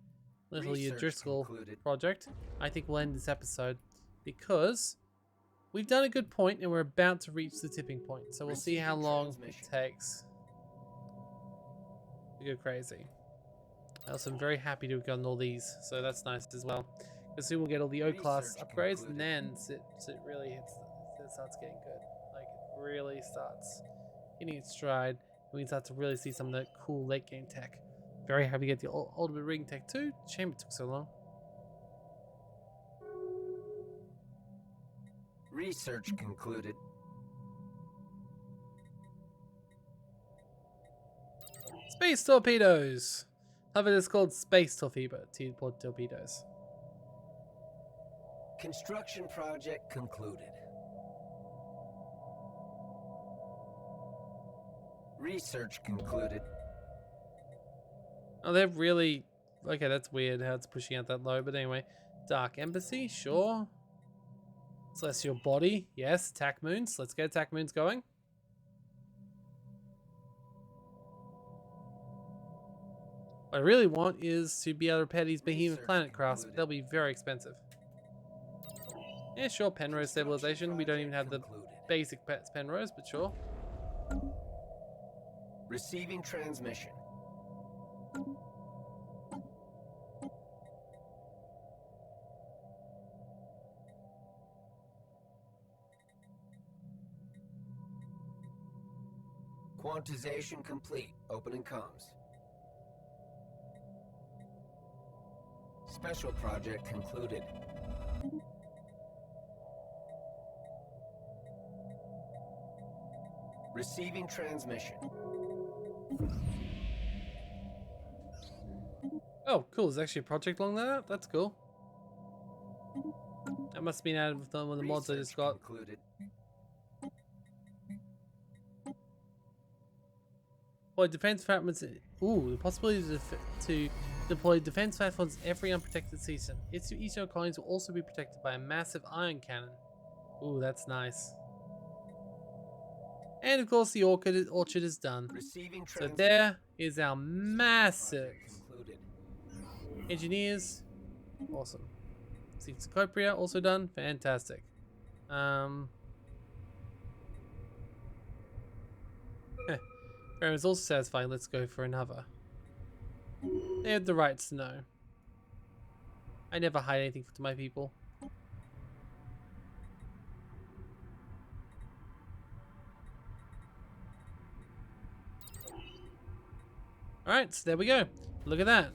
little Driscoll project, I think we'll end this episode because we've done a good point and we're about to reach the tipping point. So we'll see how long it takes to go crazy. Also, I'm very happy to have gotten all these, so that's nice as well. Because soon we'll get all the O-class upgrades, and then it really hits, it starts getting good. Like, it really starts hitting its stride, and we can start to really see some of the cool late game tech. Very happy to get the ultimate ring tech too. Shame it took so long. Research concluded. Space torpedoes! However, it's called space torpedoes. Construction project concluded. Research concluded. Oh, they're really... Okay, that's weird how it's pushing out that low, but anyway. Dark Embassy, sure. Celestial Body, yes. Attack Moons, let's get Attack Moons going. What I really want is to be able to repair these behemoth planet crafts, but they'll be very expensive. Yeah, sure, Penrose stabilization. We don't even have the basic Penrose, but sure. Receiving transmission. Quantization complete. Opening comms. Special project concluded. Receiving transmission. Oh, cool. There's actually a project along that. That's cool. That must have been out of one of the mods I just got. Concluded. Deploy defense fragments. Ooh, the possibility to deploy defense platforms every unprotected season. Its eastern colonies will also be protected by a massive ion cannon. Ooh, that's nice. And of course, the orchard is done. So there is our massive engineers. Awesome. Copria also done. Fantastic. It's also satisfying. Let's go for another. They have the rights to know. I never hide anything to my people. Alright, so there we go. Look at that.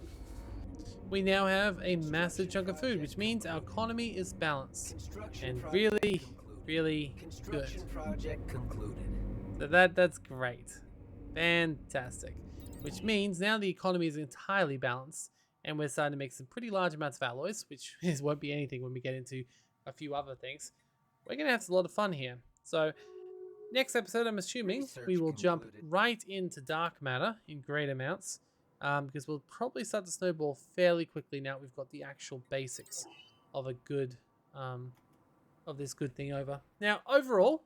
We now have a massive chunk of food, which means our economy is balanced. And really, really good. So that's great. Fantastic. Which means now the economy is entirely balanced, and we're starting to make some pretty large amounts of alloys, which won't be anything when we get into a few other things. We're going to have a lot of fun here. So next episode, I'm assuming we will jump right into dark matter in great amounts, because we'll probably start to snowball fairly quickly now we've got the actual basics of a good, of this good thing over. Now, overall,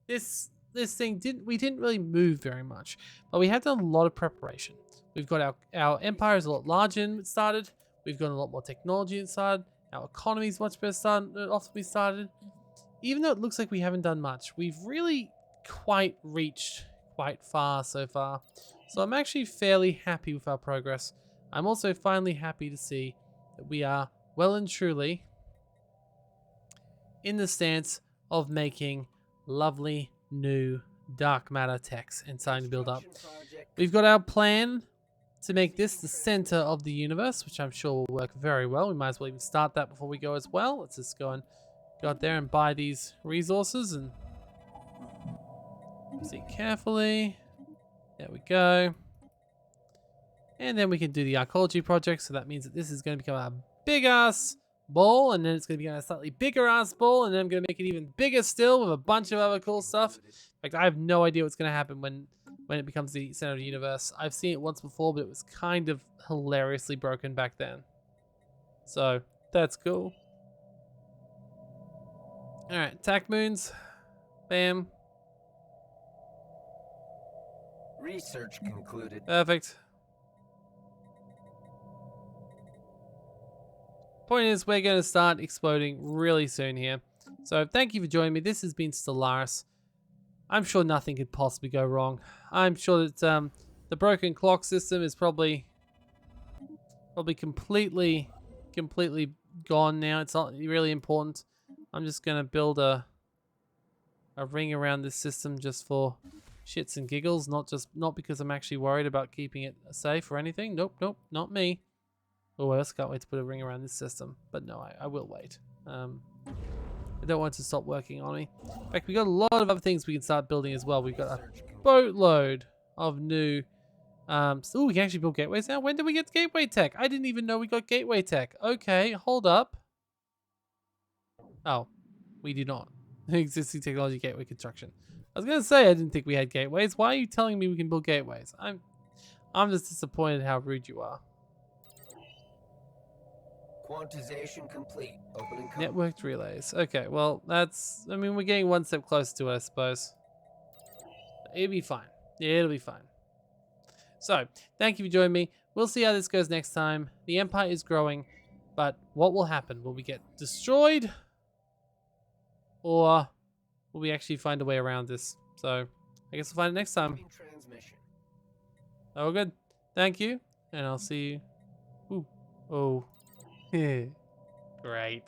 this thing we didn't really move very much, but we have done a lot of preparation. We've got our empire is a lot larger than it started. We've got a lot more technology inside. Our economy is much better off we started. Even though it looks like we haven't done much, we've really reached quite far so far. So I'm actually fairly happy with our progress. I'm also finally happy to see that we are well and truly in the stance of making lovely new dark matter techs and starting to build up. We've got our plan to make this the center of the universe, which I'm sure will work very well. We might as well even start that before we go as well. Let's just go out there and buy these resources and see carefully. There we go. And then we can do the Arcology project. So that means that this is going to become a big ass ball, and then it's going to be a slightly bigger ass ball, and then I'm going to make it even bigger still with a bunch of other cool stuff. In fact, I have no idea what's going to happen when it becomes the center of the universe. I've seen it once before, but it was kind of hilariously broken back then. So that's cool. Alright, attack moons. Bam. Research concluded. Perfect. Point is, we're going to start exploding really soon here. So thank you for joining me. This has been Stellaris. I'm sure nothing could possibly go wrong. I'm sure that the broken clock system is probably completely gone now. It's not really important. I'm just going to build a ring around this system just for shits and giggles, not because I'm actually worried about keeping it safe or anything. Nope, not me. Oh, I just can't wait to put a ring around this system. But no, I will wait. I don't want it to stop working on me. In fact, we got a lot of other things we can start building as well. We've got a boatload of new... we can actually build gateways now. When did we get gateway tech? I didn't even know we got gateway tech. Okay, hold up. Oh, we do not. Existing technology gateway construction. I was gonna say I didn't think we had gateways. Why are you telling me we can build gateways? I'm just disappointed how rude you are. Quantization complete. Opening Networked relays. Okay, well that's. I mean, we're getting one step closer to it, I suppose. It'll be fine. Yeah, it'll be fine. So, thank you for joining me. We'll see how this goes next time. The Empire is growing, but what will happen? Will we get destroyed? Or will we actually find a way around this? So, I guess we'll find it next time. Oh, good. Thank you, and I'll see you. Ooh. Oh. Great.